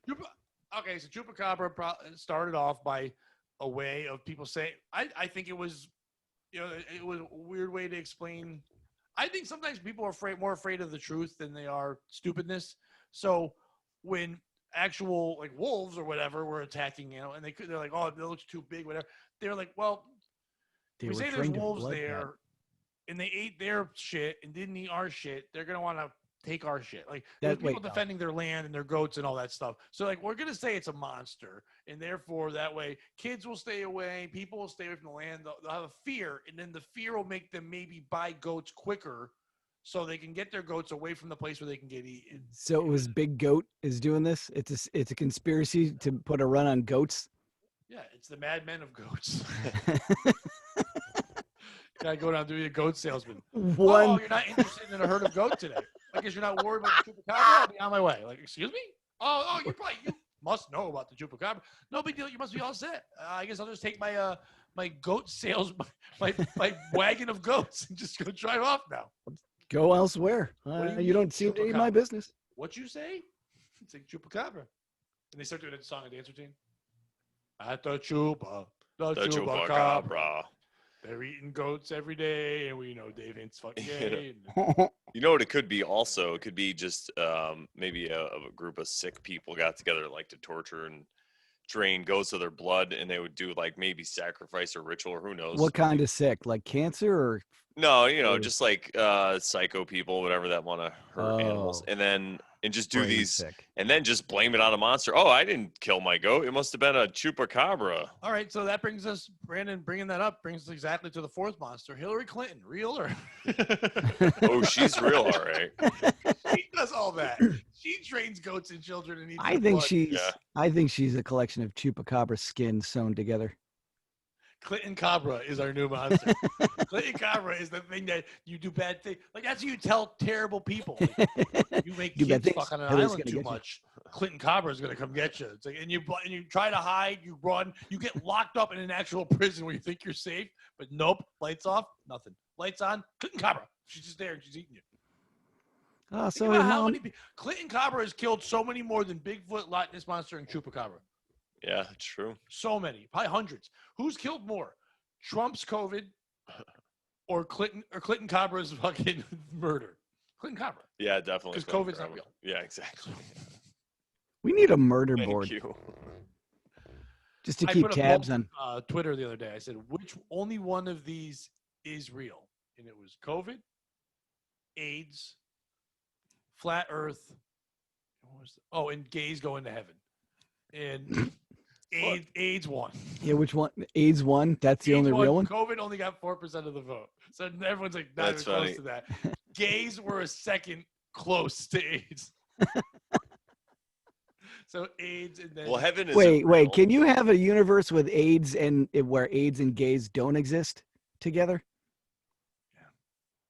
Okay, so Chupacabra started off by a way of people saying, I think it was, it was a weird way to explain. I think sometimes people are more afraid of the truth than they are stupidness. So when actual like wolves or whatever were attacking, and they're like, oh, it looks too big, whatever. They're like, well, They we were say there's trained to wolves blood there, that. and they ate their shit and didn't eat our shit. They're gonna want to take our shit. Like That- there's people wait, no. defending their land and their goats and all that stuff. So like we're gonna say it's a monster, and therefore that way kids will stay away, people will stay away from the land. They'll have a fear, and then the fear will make them maybe buy goats quicker, so they can get their goats away from the place where they can get eaten. So it was Big Goat is doing this. It's a conspiracy to put a run on goats. Yeah, it's the Mad Men of goats. Gotta go down to be a goat salesman. Oh, One. you're not interested in a herd of goats today. I guess you're not worried about the Chupacabra. I'll be on my way. Like, excuse me? Oh, you must know about the Chupacabra. No big deal. You must be all set. I guess I'll just take my my goat sales, my wagon of goats, and just go drive off now. Go elsewhere. do you You mean, don't seem to be my Chupacabra? business. What you say? It's like Chupacabra. And they start doing a song and dance routine. At the Chupacabra. The Chupacabra. They're eating goats every day, and we know Dave Hintz fucking gay. and- You know what it could be also? It could be just maybe a group of sick people got together that like to torture and drain goats of their blood, and they would do like maybe sacrifice or ritual, or who knows. What kind of sick? Like cancer or? No, or just like psycho people, whatever that want to hurt animals, Oh. and just do brain these, sick? and then just blame it on a monster. Oh, I didn't kill my goat. It must have been a chupacabra. All right, so that brings us, Brandon, bringing that up brings us exactly to the fourth monster, Hilary Clinton, real or? Oh, she's real, all right. She does all that. She trains goats and children and eats I their think blood. she's. Yeah. I think she's a collection of chupacabra skins sewn together. Clinton Cabra is our new monster. Clinton Cabra is the thing that you do bad things. Like, that's what you tell terrible people. Like, you make Do bad kids things, fuck on an Hillary's island gonna too get you. much. Clinton Cabra is going to come get you. It's like, and you try to hide, you run, you get locked up in an actual prison where you think you're safe, but nope. Lights off, nothing. Lights on, Clinton Cabra. She's just there and she's eating you. Oh, Think so about his how mom. many Clinton Cabra has killed so many more than Bigfoot, Loch Ness Monster, and Chupacabra. Yeah, it's true. So many, probably hundreds. Who's killed more, Trump's COVID or Clinton Cabra's fucking murder? Clinton Cabra. Yeah, definitely. Because Clinton COVID's not Cabra. real. Yeah, exactly. We need a murder Thank board you. just to I keep put a tabs poll on. Twitter the other day. I said, which only one of these is real? And it was COVID, AIDS, flat Earth. And gays going to heaven. And AIDS won. Yeah, which one? AIDS one. That's the AIDS only won. real one. COVID only got 4% of the vote. So everyone's like, not That's even close funny. to that. Gays were a second close to AIDS. So AIDS and then Well, heaven is Wait. Can you have a universe with AIDS and where AIDS and gays don't exist together?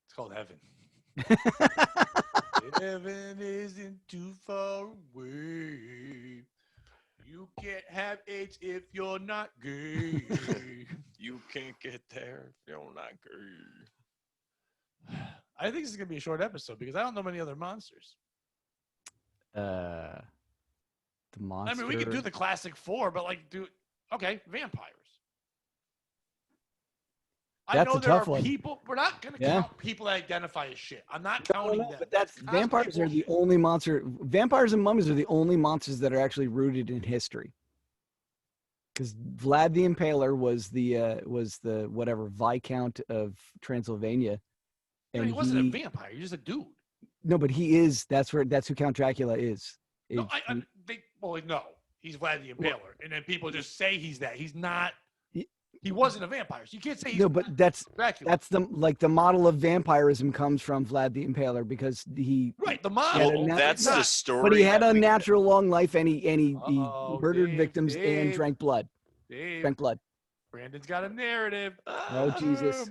it's called heaven. Heaven isn't too far away. You can't have AIDS if you're not gay. You can't get there if you're not gay. I think this is gonna be a short episode because I don't know many other monsters. The monster. I mean, we could do the classic four, but vampires. I That's know a there are tough one. people. We're not gonna Yeah. count people that identify as shit. I'm not No, counting no, them. but that's vampires are the bullshit. only monster. Vampires and mummies are the only monsters that are actually rooted in history. Because Vlad the Impaler was the whatever Viscount of Transylvania, I mean, he wasn't a vampire. He's just a dude. No, but he is. That's who Count Dracula is. No, no, he's Vlad the Impaler, and then people just say he's that. He's not. He wasn't a vampire. So you can't say he's No, but that's Dracula. that's the model of vampirism comes from Vlad the Impaler because he right. The Yeah, model. That's not- the story. but he had that a we- natural long life and he murdered Dave, victims and Dave. drank blood. Dave, Drank blood. Brandon's got a narrative. Oh Jesus.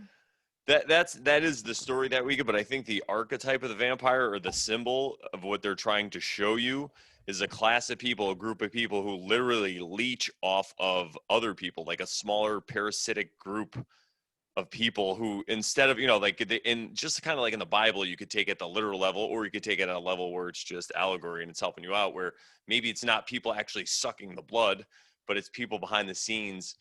That is the story that we get, but I think the archetype of the vampire or the symbol of what they're trying to show you is a class of people, a group of people who literally leech off of other people, like a smaller parasitic group of people who, instead of, just kind of like in the Bible, you could take it at the literal level, or you could take it at a level where it's just allegory and it's helping you out, where maybe it's not people actually sucking the blood, but it's people behind the scenes,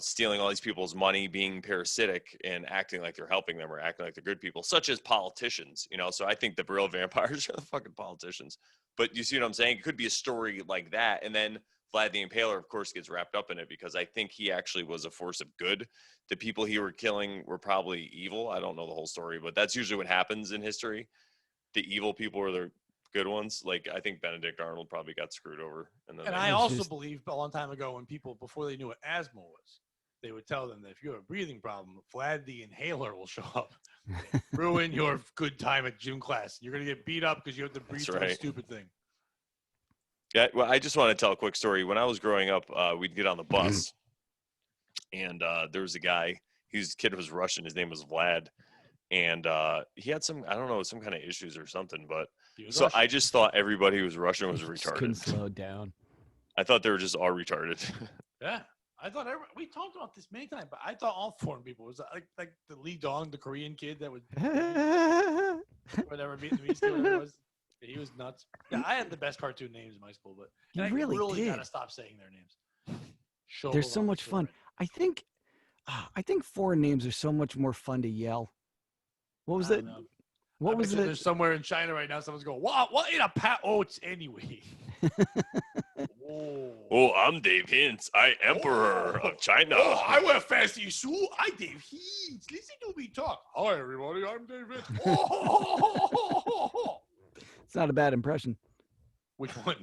stealing all these people's money, being parasitic and acting like they're helping them or acting like they're good people, such as politicians, So I think the real vampires are the fucking politicians. But you see what I'm saying? It could be a story like that. And then Vlad the Impaler, of course, gets wrapped up in it because I think he actually was a force of good. The people he were killing were probably evil. I don't know the whole story, but that's usually what happens in history. The evil people are the good ones. Like, I think Benedict Arnold probably got screwed over. And I also believe a long time ago when people, before they knew what asthma was, they would tell them that if you have a breathing problem, Vlad the Inhaler will show up. Ruin your good time at gym class. You're going to get beat up because you have to breathe through a stupid thing. Yeah, well, I just want to tell a quick story. When I was growing up, we'd get on the bus, and there was a guy. His kid was Russian. His name was Vlad, and he had some kind of issues or something. But so Russian. I just thought everybody who was Russian was Just couldn't retarded. slow down. I thought they were just all retarded. Yeah. I thought we talked about this many times, but I thought all foreign people was like the Lee Dong, the Korean kid that would whatever Vietnamese kid whatever it was. He was nuts. Yeah, I had the best cartoon names in my school, but You I really did. gotta stop saying their names. They're so much fun. I think foreign names are so much more fun to yell. What was it? What was it? There's somewhere in China right now. Someone's going, "What in a pat?" Oh, it's anyway. Oh, I'm Dave Hintz. I Emperor of China. Oh, I wear fancy suit. I Dave Hintz. Listen to me talk. Hi, everybody. I'm Dave Hintz. Oh. It's not a bad impression. Which one?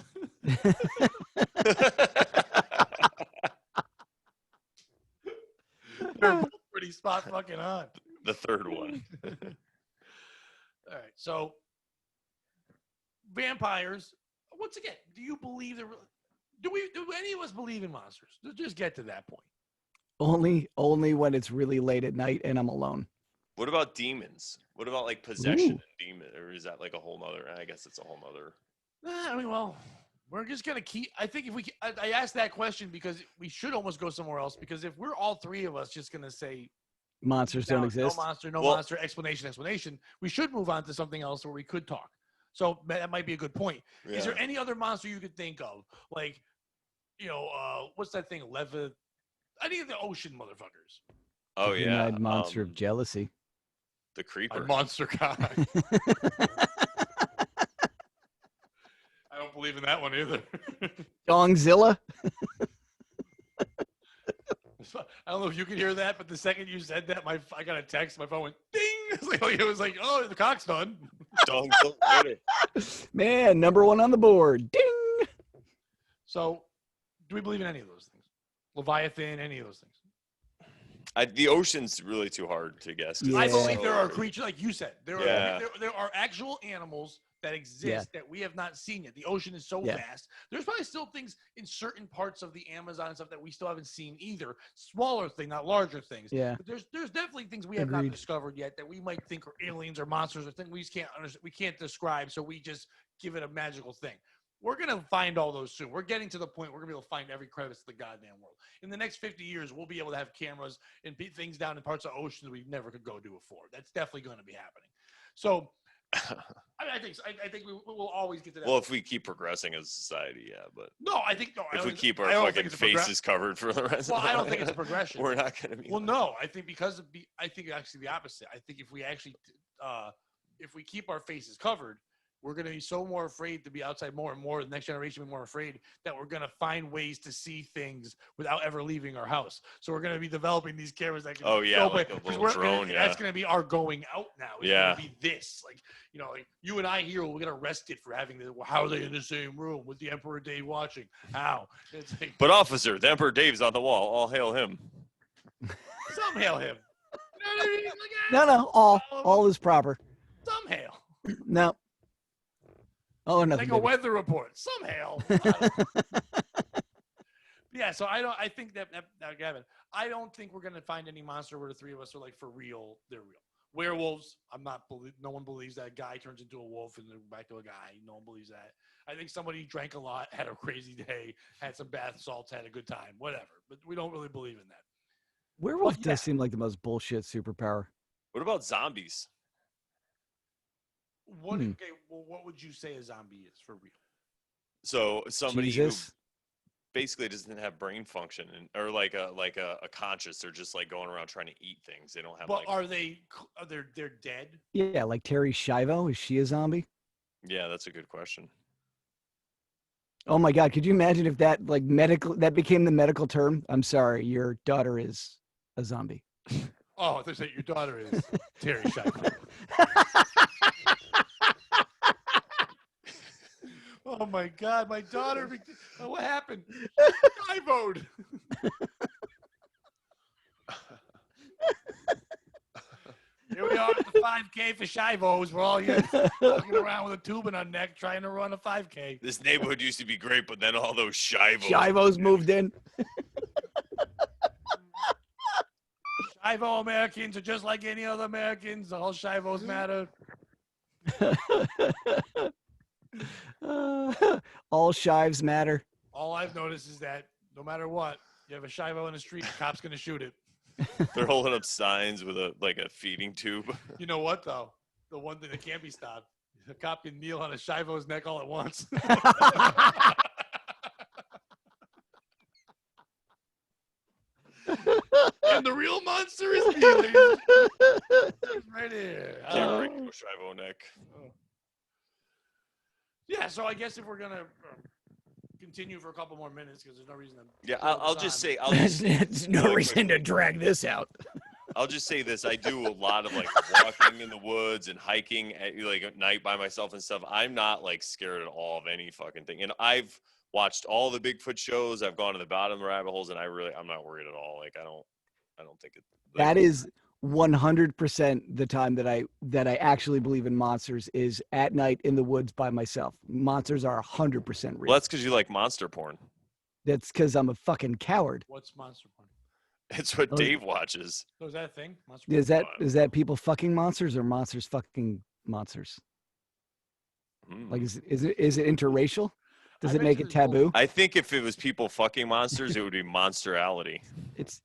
They're both pretty spot fucking on. The third one. All right, so vampires. Once again, do you believe do any of us believe in monsters? Let's just get to that point. Only when it's really late at night and I'm alone. What about demons? What about like possession Ooh. and demon? Or is that like a whole nother? I guess it's a whole nother. I mean, well, we're just gonna keep. I think if we, I asked that question because we should almost go somewhere else. Because if we're all three of us just gonna say Monsters don't exist. no monster, Well- monster, explanation, we should move on to something else where we could talk. So that might be a good point. Yeah. Is there any other monster you could think of, like, what's that thing, any of the ocean motherfuckers? Oh The yeah, green-eyed monster of jealousy. the creeper. Monster guy. I don't believe in that one either. Dongzilla. I don't know if you can hear that, but the second you said that, I got a text. My phone went ding. It was like, oh, the cock's done. Dong Zilla winner. Man, number one on the board. Ding. So, do we believe in any of those things? Leviathan, any of those things? The ocean's really too hard to guess. 'cause Yeah. I it's believe so- there are creatures, like you said. There Yeah. are actual animals that exist Yeah. that we have not seen yet. The ocean is so Yeah. vast. There's probably still things in certain parts of the Amazon and stuff that we still haven't seen either. Smaller things, not larger things. Yeah. But there's definitely things we have not Agreed. discovered yet that we might think are aliens or monsters or things we just can't understand, we can't describe. So we just give it a magical thing. We're gonna find all those soon. We're getting to the point we're gonna be able to find every crevice of the goddamn world. In the next 50 years, we'll be able to have cameras and beat things down in parts of oceans we never could go to before. That's definitely going to be happening. So I think so. I think we will always get to that. Well, if we keep progressing as a society, yeah. But no, I think no. I if don't we think- keep I our don't fucking think it's a progress- faces covered for the rest Well, of I our don't think it's a life, progression. we're not going to be. Well, no, I think I think actually the opposite. I think if we actually if we keep our faces covered, we're going to be so more afraid to be outside more and more. The next generation will be more afraid that we're going to find ways to see things without ever leaving our house. So we're going to be developing these cameras that can Oh, yeah, go like away, a 'cause little drone, That's yeah. going to be our going out now. It's Yeah. going to be this. Like, like you and I here will get arrested for having the, how are they in the same room with the Emperor Dave watching? How? It's like, But officer, the Emperor Dave's on the wall. All hail him. some hail him. You know what I mean? Like, No, all is proper. some hail. No. Oh, nothing. Like a weather report. Some hail. Yeah, so I think that Gavin, I don't think we're gonna find any monster where the three of us are like, for real, they're real. Werewolves, no one believes that guy turns into a wolf and then back to a guy. No one believes that. I think somebody drank a lot, had a crazy day, had some bath salts, had a good time, whatever. But we don't really believe in that. Werewolf yeah. does seem like the most bullshit superpower. What about zombies? What what would you say a zombie is for real? So somebody Jesus. who basically doesn't have brain function or like a conscious. They're just like going around trying to eat things. They don't have But like. they're dead? Yeah, like Terry Schiavo. Is she a zombie? Yeah, that's a good question. Oh my God! Could you imagine if that that became the medical term? I'm sorry, your daughter is a zombie. Oh, they say your daughter is Terry Schiavo. Oh my God, my daughter! What happened? Schivoed. Here we are at the 5K for Shivos. We're all here walking around with a tube in our neck trying to run a 5K. This neighborhood used to be great, but then all those Shivos. Shivos moved in. Shivo Americans are just like any other Americans. All Shivos matter. All shives matter. All I've noticed is that no matter what, you have a Shivo in the street, the cop's going to shoot it. They're holding up signs with a feeding tube. You know what, though? The one thing that can't be stopped. The cop can kneel on a Shivo's neck all at once. And the real monster is kneeling. Right here. Can't break no Shivo neck. Yeah, so I guess if we're going to continue for a couple more minutes, because there's no reason to. Yeah, throw I'll this just on. say. I'll just, There's no really reason quick. to drag this out. I'll just say this: I do a lot of like walking in the woods and hiking at night by myself and stuff. I'm not like scared at all of any fucking thing, and I've watched all the Bigfoot shows. I've gone to the bottom of the rabbit holes, and I'm not worried at all. Like I don't think it. Like, That is 100% the time that I actually believe in monsters is at night in the woods by myself. Monsters are 100% real. well, that's because you like monster porn. That's because I'm a fucking coward. What's monster porn? It's what Oh. Dave watches. So is that a thing? Monster Is movie? that people fucking monsters or monsters fucking monsters? Like, Mm. is it interracial? Does I it bet make you it there's both. taboo? I think if it was people fucking monsters, it would be monsterality. It's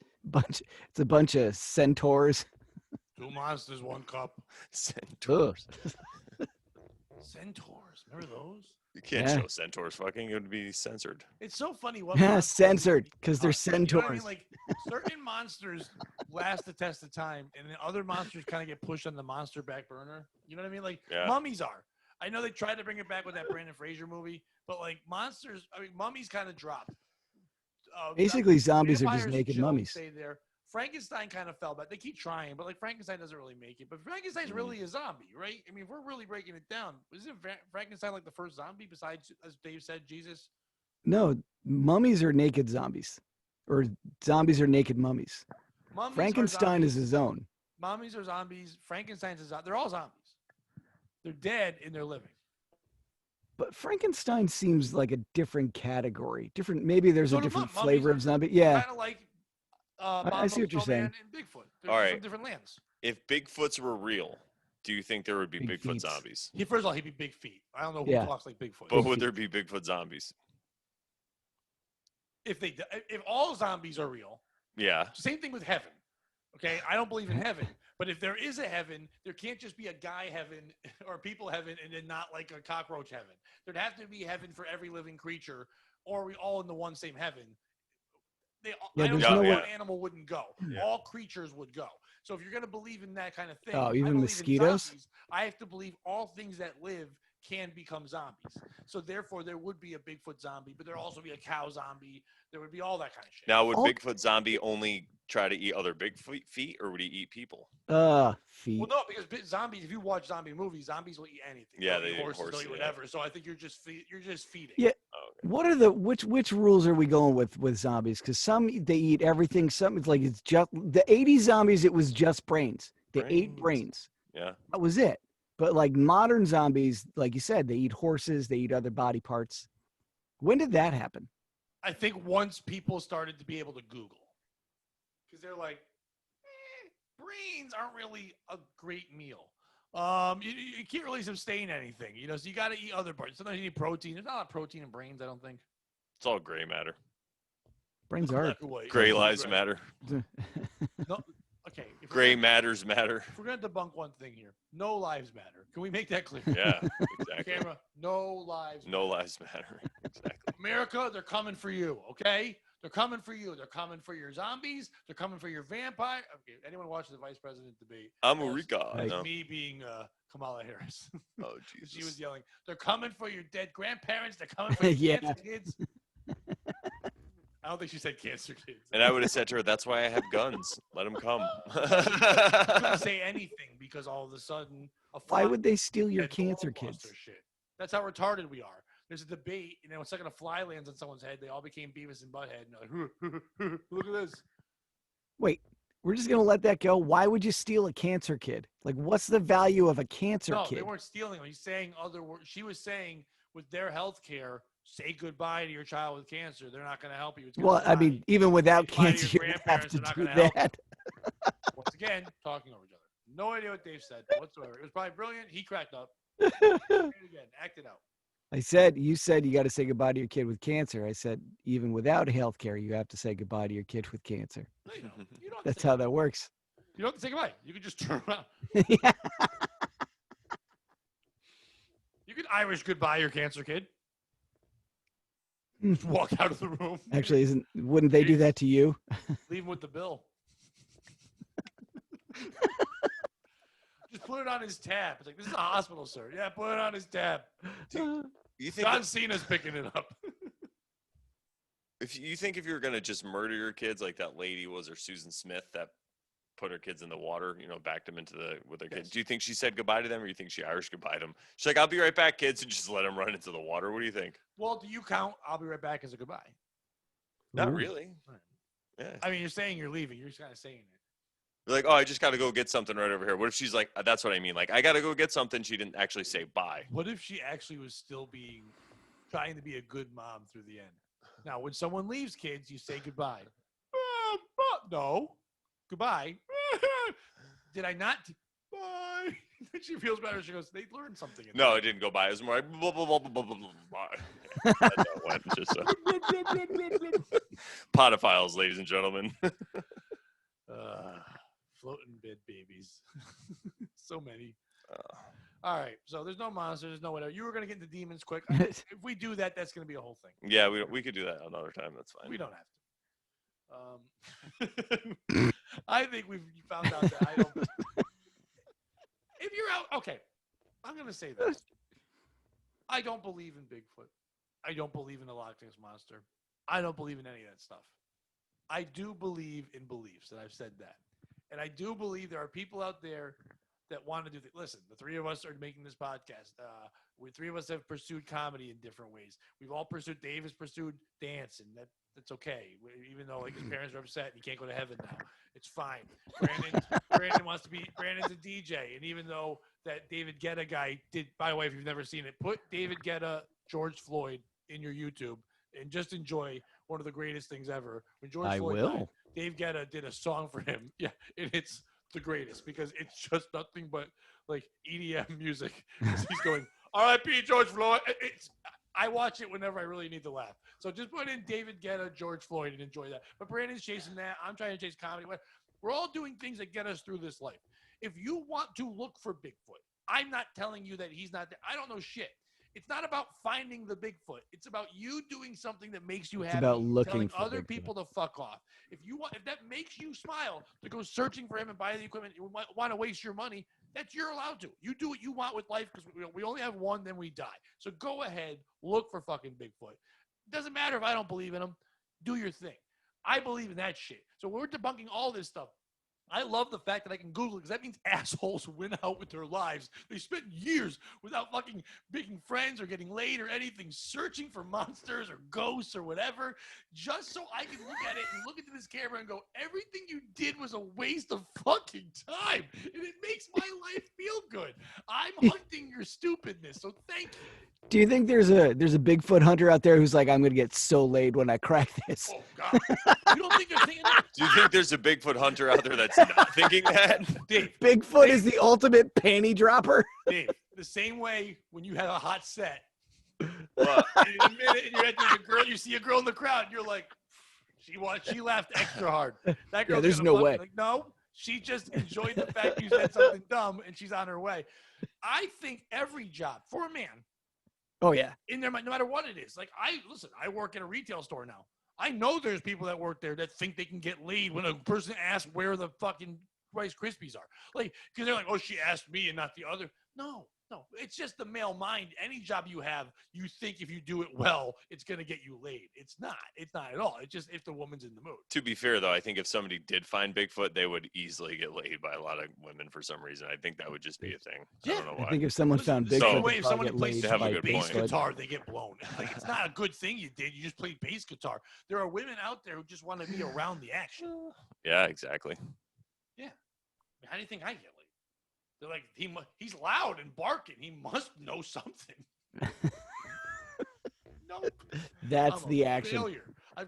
a bunch of centaurs. 2 monsters, 1 cup. Centaurs. Centaurs. Remember those? You can't Yeah. show centaurs fucking. It would be censored. It's so funny what Yeah, monsters censored really because they're cut. You know what I mean? centaurs. Like certain monsters last the test of time, and then other monsters kind of get pushed on the monster back burner. You know what I mean? Like Yeah. mummies are. I know they tried to bring it back with that Brandon Fraser movie, but like monsters, I mean, mummies kind of dropped. Basically, zombies are just Vampires naked chill, mummies. stay there. Frankenstein kind of fell back. They keep trying, but like Frankenstein doesn't really make it. But Frankenstein's really a zombie, right? I mean, if we're really breaking it down, isn't Frankenstein like the first zombie besides, as Dave said, Jesus? No, mummies are naked zombies, or zombies are naked mummies. Mummies are Frankenstein is zombies. his own. Mummies are zombies. Frankenstein's a zombie. They're all zombies. They're dead and they're living. But Frankenstein seems like a different category. Different. Maybe there's So a do different mummies flavor are of zombie. Yeah. Kind of like I see what you're saying. And Bigfoot. They're All just right. from different lands. If Bigfoots were real, do you think there would be Big Bigfoot feets. zombies? First of all, he'd be big feet. I don't know who Yeah. talks like Bigfoot. But Big would feet. there be Bigfoot zombies? If all zombies are real, Yeah. same thing with heaven. Okay, I don't believe in heaven, but if there is a heaven, there can't just be a guy heaven or people heaven and then not like a cockroach heaven. There'd have to be heaven for every living creature, or are we all in the one same heaven? Yeah, I don't there's know no one way- animal wouldn't go. Yeah. All creatures would go. So if you're going to believe in that kind of thing, Oh, I even believe in mosquitoes? zombies, I have to believe all things that live can become zombies. So therefore, there would be a Bigfoot zombie, but there'd also be a cow zombie. There would be all that kind of shit. Now, would All- Bigfoot zombie only try to eat other Bigfoot feet, or would he eat people? Feet. Well, no, because zombies. If you watch zombie movies, zombies will eat anything. Yeah, They'll they eat eat horses, they'll horses, eat yeah. whatever. So I think you're just feeding. Yeah. Oh, okay. What are the which rules are we going with zombies? Because some they eat everything. Some it's like it's just the '80s zombies. It was just brains. They ate brains. Yeah. That was it. But like modern zombies, like you said, they eat horses. They eat other body parts. When did that happen? I think once people started to be able to Google, because they're like, brains aren't really a great meal. You can't really sustain anything, you know. So you got to eat other parts. Sometimes you need protein. There's not a lot of protein in brains, I don't think. It's all gray matter. Brains are. Black or white. Gray Yeah, lives gray. matter. No, okay. If we're Gray gonna- matters matter. If we're gonna debunk one thing here, no lives matter. Can we make that clear? Yeah, exactly. Camera, no lives. No lives matter. Exactly. America, they're coming for you, okay? They're coming for you. They're coming for your zombies. They're coming for your vampire. Okay, anyone watch the vice president debate? America. Like- No. Me being Kamala Harris. Oh, She was Jesus. yelling, they're coming for your dead grandparents. They're coming for your Yeah. cancer kids. I don't think she said cancer kids. And I would have said to her, that's why I have guns. Let them come. I couldn't say anything because all of a sudden, Why would they steal your dead cancer dog lost kids? their shit. That's how retarded we are. There's a debate, and then when a second a fly lands on someone's head, they all became Beavis and Butthead. And they're like, look at this. Wait, we're just gonna let that go. Why would you steal a cancer kid? Like, what's the value of a cancer No, kid? they weren't stealing them. He's saying other words. She was saying with their health care, say goodbye to your child with cancer. They're not going to help you. It's gonna Well, I die. mean, even without Say goodbye to cancer, your you have grandparents, to they're not do gonna help that. Once again, talking over each other. No idea what Dave said whatsoever. It was probably brilliant. He cracked up. Say it again. Act it out. You said you got to say goodbye to your kid with cancer. I said, even without health care, you have to say goodbye to your kid with cancer. No, you don't. You don't have to That's say how goodbye. that works. You don't have to say goodbye. You can just turn around. Yeah. You can Irish goodbye your cancer kid. Just walk out of the room. Actually, wouldn't they do that to you? Leave him with the bill. Just put it on his tab. It's like, this is a hospital, sir. Yeah, put it on his tab. You think John Cena's picking it up. if you were gonna just murder your kids like that lady was, or Susan Smith that put her kids in the water, backed them into with their kids. Yes. Do you think she said goodbye to them, or you think she Irish goodbye to them? She's like, "I'll be right back, kids," and just let them run into the water. What do you think? Well, do you count I'll be right back as a goodbye? Not Ooh. really. Right. Yeah. I mean, you're saying you're leaving. You're just kind of saying it. You're like, "Oh, I just got to go get something right over here." What if she's like, "That's what I mean. Like, I got to go get something." She didn't actually say bye. What if she actually was still trying to be a good mom through the end? Now, when someone leaves kids, you say goodbye. No. Goodbye. Did I not? Bye. She feels better. She goes, they learned something. No, it didn't go by. It was more like blah, blah, blah, blah, blah, blah, blah. That's how it went. Just podophiles, ladies and gentlemen. Floating bed babies. So many. All right. So there's no monsters. There's no whatever. You were going to get into demons quick. If we do that, that's going to be a whole thing. Yeah, we could do that another time. That's fine. We don't have to. I think we've found out that I don't. If you're out, okay, I'm going to say this. I don't believe in Bigfoot. I don't believe in the Loch Ness Monster. I don't believe in any of that stuff. I do believe in beliefs, and I've said that. And I do believe there are people out there that want to do things. Listen, the three of us are making this podcast. We three of us have pursued comedy in different ways. We've all pursued. Dave has pursued dance, and that's okay. Even though like his parents are upset, and he can't go to heaven now. It's fine. Brandon wants to be. Brandon's a DJ, and even though that David Guetta guy did. By the way, if you've never seen it, put David Guetta, George Floyd in your YouTube and just enjoy one of the greatest things ever. When George Floyd died, Dave Guetta did a song for him. Yeah, and it's the greatest because it's just nothing but like EDM music. He's going, R.I.P. George Floyd. I watch it whenever I really need to laugh. So just put in David Guetta, George Floyd, and enjoy that. But Brandon's chasing that. I'm trying to chase comedy. We're all doing things that get us through this life. If you want to look for Bigfoot, I'm not telling you that he's not there. I don't know shit. It's not about finding the Bigfoot. It's about you doing something that makes you happy. It's about looking telling for other Bigfoot. people to fuck off. If that makes you smile to go searching for him and buy the equipment, you want to waste your money. You're allowed to. You do what you want with life because we only have one, then we die. So go ahead, look for fucking Bigfoot. Doesn't matter if I don't believe in him. Do your thing. I believe in that shit. So we're debunking all this stuff. I love the fact that I can Google it because that means assholes went out with their lives. They spent years without fucking making friends or getting laid or anything, searching for monsters or ghosts or whatever, just so I can look at it and look into this camera and go, everything you did was a waste of fucking time. And it makes my life feel good. I'm hunting your stupidness, so thank you. Do you think there's a Bigfoot hunter out there who's like, I'm gonna get so laid when I crack this? Oh God! You don't think they're thinking that? Do you think there's a Bigfoot hunter out there that's not thinking that? Dave, Bigfoot is the ultimate panty dropper. Dave, the same way when you had a hot set, Well, in a minute, and you're at the girl, you see a girl in the crowd, and you're like, she laughed extra hard. That girl, there's no way. Like, no, she just enjoyed the fact you said something dumb, and she's on her way. I think every job for a man. Oh yeah. In there, no matter what it is. Like I work in a retail store now. I know there's people that work there that think they can get laid when a person asks where the fucking Rice Krispies are. Like, because they're like, oh, she asked me and not the other. No. It's just the male mind. Any job you have, you think if you do it well, it's going to get you laid. It's not. It's not at all. It's just if the woman's in the mood. to be fair, though, I think if somebody did find Bigfoot, they would easily get laid by a lot of women for some reason. I think that would just be a thing. Yeah. I don't know why. I think if someone found The Bigfoot, same they'd way if probably somebody get plays laid have a by good bass point. guitar, they get blown. Like, it's not a good thing you did. You just played bass guitar. There are women out there who just want to be around the action. Yeah, exactly. Yeah. I mean, how do you think I get laid? They're like, he's loud and barking. He must know something. Nope. That's I'm the a action. failure. I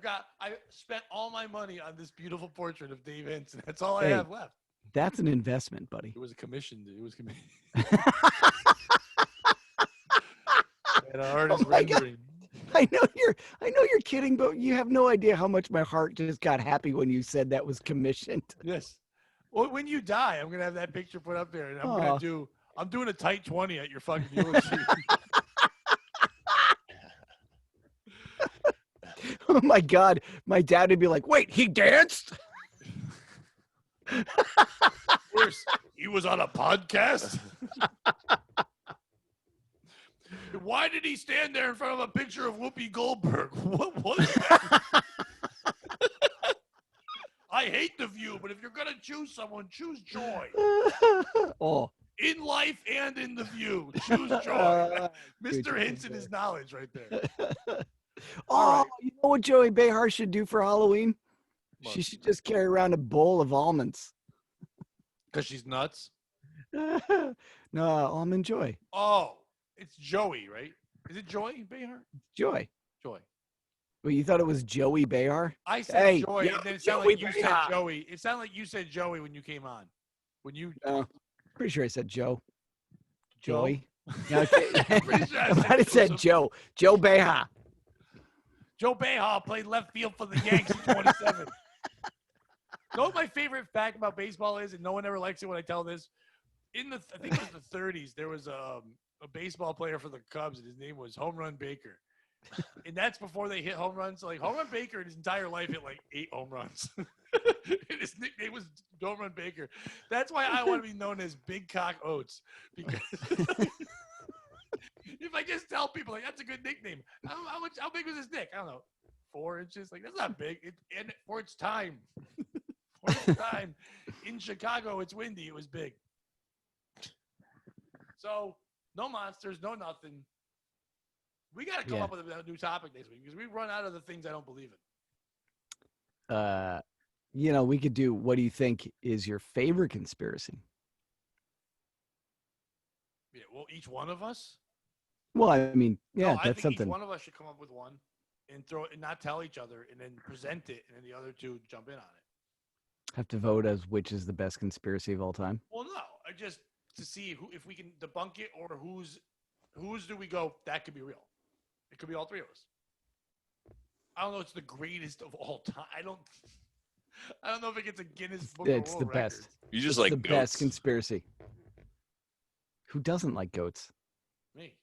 spent all my money on this beautiful portrait of Dave Henson. That's all Hey. I have left. That's an investment, buddy. It was a commission. It was commission. And an artist Oh my God. rendering. I know you're kidding, but you have no idea how much my heart just got happy when you said that was commissioned. Yes. Well, when you die, I'm gonna have that picture put up there, and I'm doing a tight 20 at your fucking eulogy. Oh my God, my dad would be like, "Wait, he danced?" Worse, he was on a podcast. Why did he stand there in front of a picture of Whoopi Goldberg? What was that? I hate The View, but if you're going to choose someone, choose joy. Oh, In life and in The View, choose joy. Mr. Hints in his knowledge right there. oh, right. you know what Joey Behar should do for Halloween? What? She should just carry around a bowl of almonds. Because she's nuts? No, almond joy. Oh, it's Joey, right? Is it Joy Behar? Joy. Joy. Well, you thought it was Joey Behar? I said Hey, Joey, yo, and then it sounded Joey like you said Behar. Joey. It sounded like you said Joey when you came on. When you Pretty sure I said Joe. Joe? Joey. No, okay. Pretty sure I I might have said said Joe. Joe Behar. Joe Behar played left field for the Yanks in 27. You know what my favorite fact about baseball is, and no one ever likes it when I tell this? I think it was the 30s, there was a baseball player for the Cubs, and his name was Home Run Baker. And that's before they hit home runs. So, like, Home Run Baker in his entire life hit like 8 home runs. And his nickname was Home Run Baker. That's why I want to be known as Big Cock Oates. Because if I just tell people, like, that's a good nickname. How big was his dick? I don't know. 4 inches? Like, that's not big. And for its time. For its time. In Chicago, it's windy. It was big. So, no monsters, no nothing. We got to come up with a new topic next week because we run out of the things I don't believe in. We could do, what do you think is your favorite conspiracy? Yeah, well, each one of us? Well, I mean, yeah, No, I that's think something. each one of us should come up with one and throw it and not tell each other and then present it, and then the other two jump in on it. Have to vote as which is the best conspiracy of all time. Well, no, just to see if we can debunk it or whose do we go, that could be real. It could be all three of us. I don't know. It's the greatest of all time. I don't know if it gets a Guinness Book of It's World the Records. best. You just It's like the goats. best conspiracy. Who doesn't like goats? Me.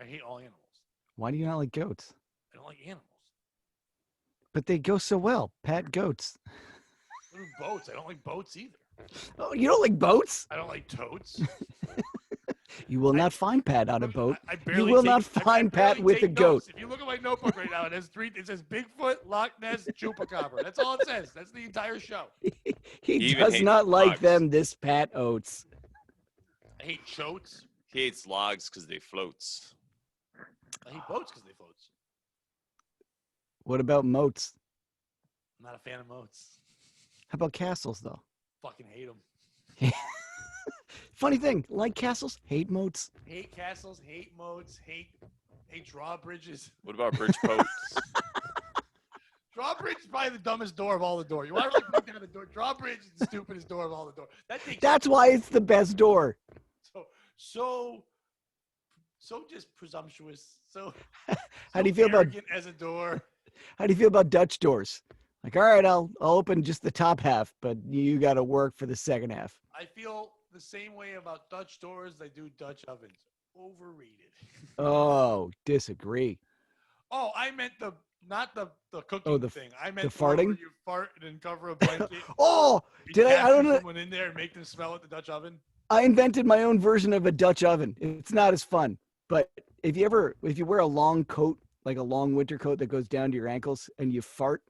I hate all animals. Why do you not like goats? I don't like animals. But they go so well. Pat goats. What are boats? I don't like boats either. Oh, you don't like boats? I don't like totes. You will not find Pat on a boat. I You barely will take- not I find barely Pat with a take goat. notes. If you look at my notebook right now, it says Bigfoot, Loch Ness, Chupacabra. That's all it says. That's the entire show. He even does hates not like logs. them, this Pat Oates. I hate chotes. He hates logs because they floats. I hate boats because they floats. What about moats? I'm not a fan of moats. How about castles, though? Fucking hate them. Funny thing, like castles, hate moats. Hate castles, hate moats, hate drawbridges. What about bridge posts? Drawbridge is probably the dumbest door of all the doors. You want to really break down the door? Drawbridge is the stupidest door of all the doors. That takes That's why it's the best door. so just presumptuous. How do you feel about arrogant as a door? How do you feel about Dutch doors? Like, all right, I'll open just the top half, but you got to work for the second half. I feel the same way about Dutch doors as I do Dutch ovens. Overrated. Oh, disagree. Oh, I meant not the cooking Oh, the thing. I meant the farting? where you fart and then cover a blanket. Oh, You did I capture don't know. someone in there and make them smell at the Dutch oven. I invented my own version of a Dutch oven. It's not as fun, but if you wear a long coat, like a long winter coat that goes down to your ankles, and you fart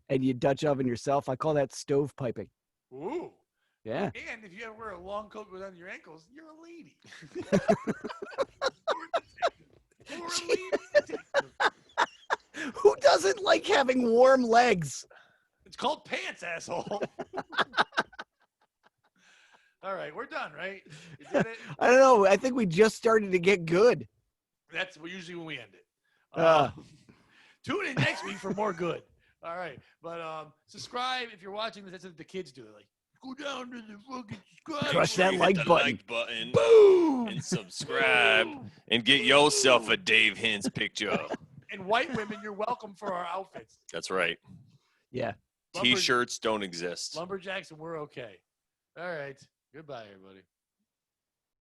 and you Dutch oven yourself, I call that stove piping. Ooh. Yeah. And if you ever wear a long coat go down to your ankles, you're a lady. You're a lady detective. Who doesn't like having warm legs? It's called pants, asshole. All right, we're done, right? We did it. I don't know. I think we just started to get good. That's usually when we end it. Uh. Tune in next week for more good. All right, but subscribe if you're watching this. That's what the kids do. They're like, go down to the fucking subscribe. Crush that Hit like the button. like button Boom! and subscribe and get yourself a Dave Hintz picture. And white women, you're welcome for our outfits. That's right. Yeah. T-shirts don't exist. Lumberjacks, and we're okay. All right. Goodbye, everybody.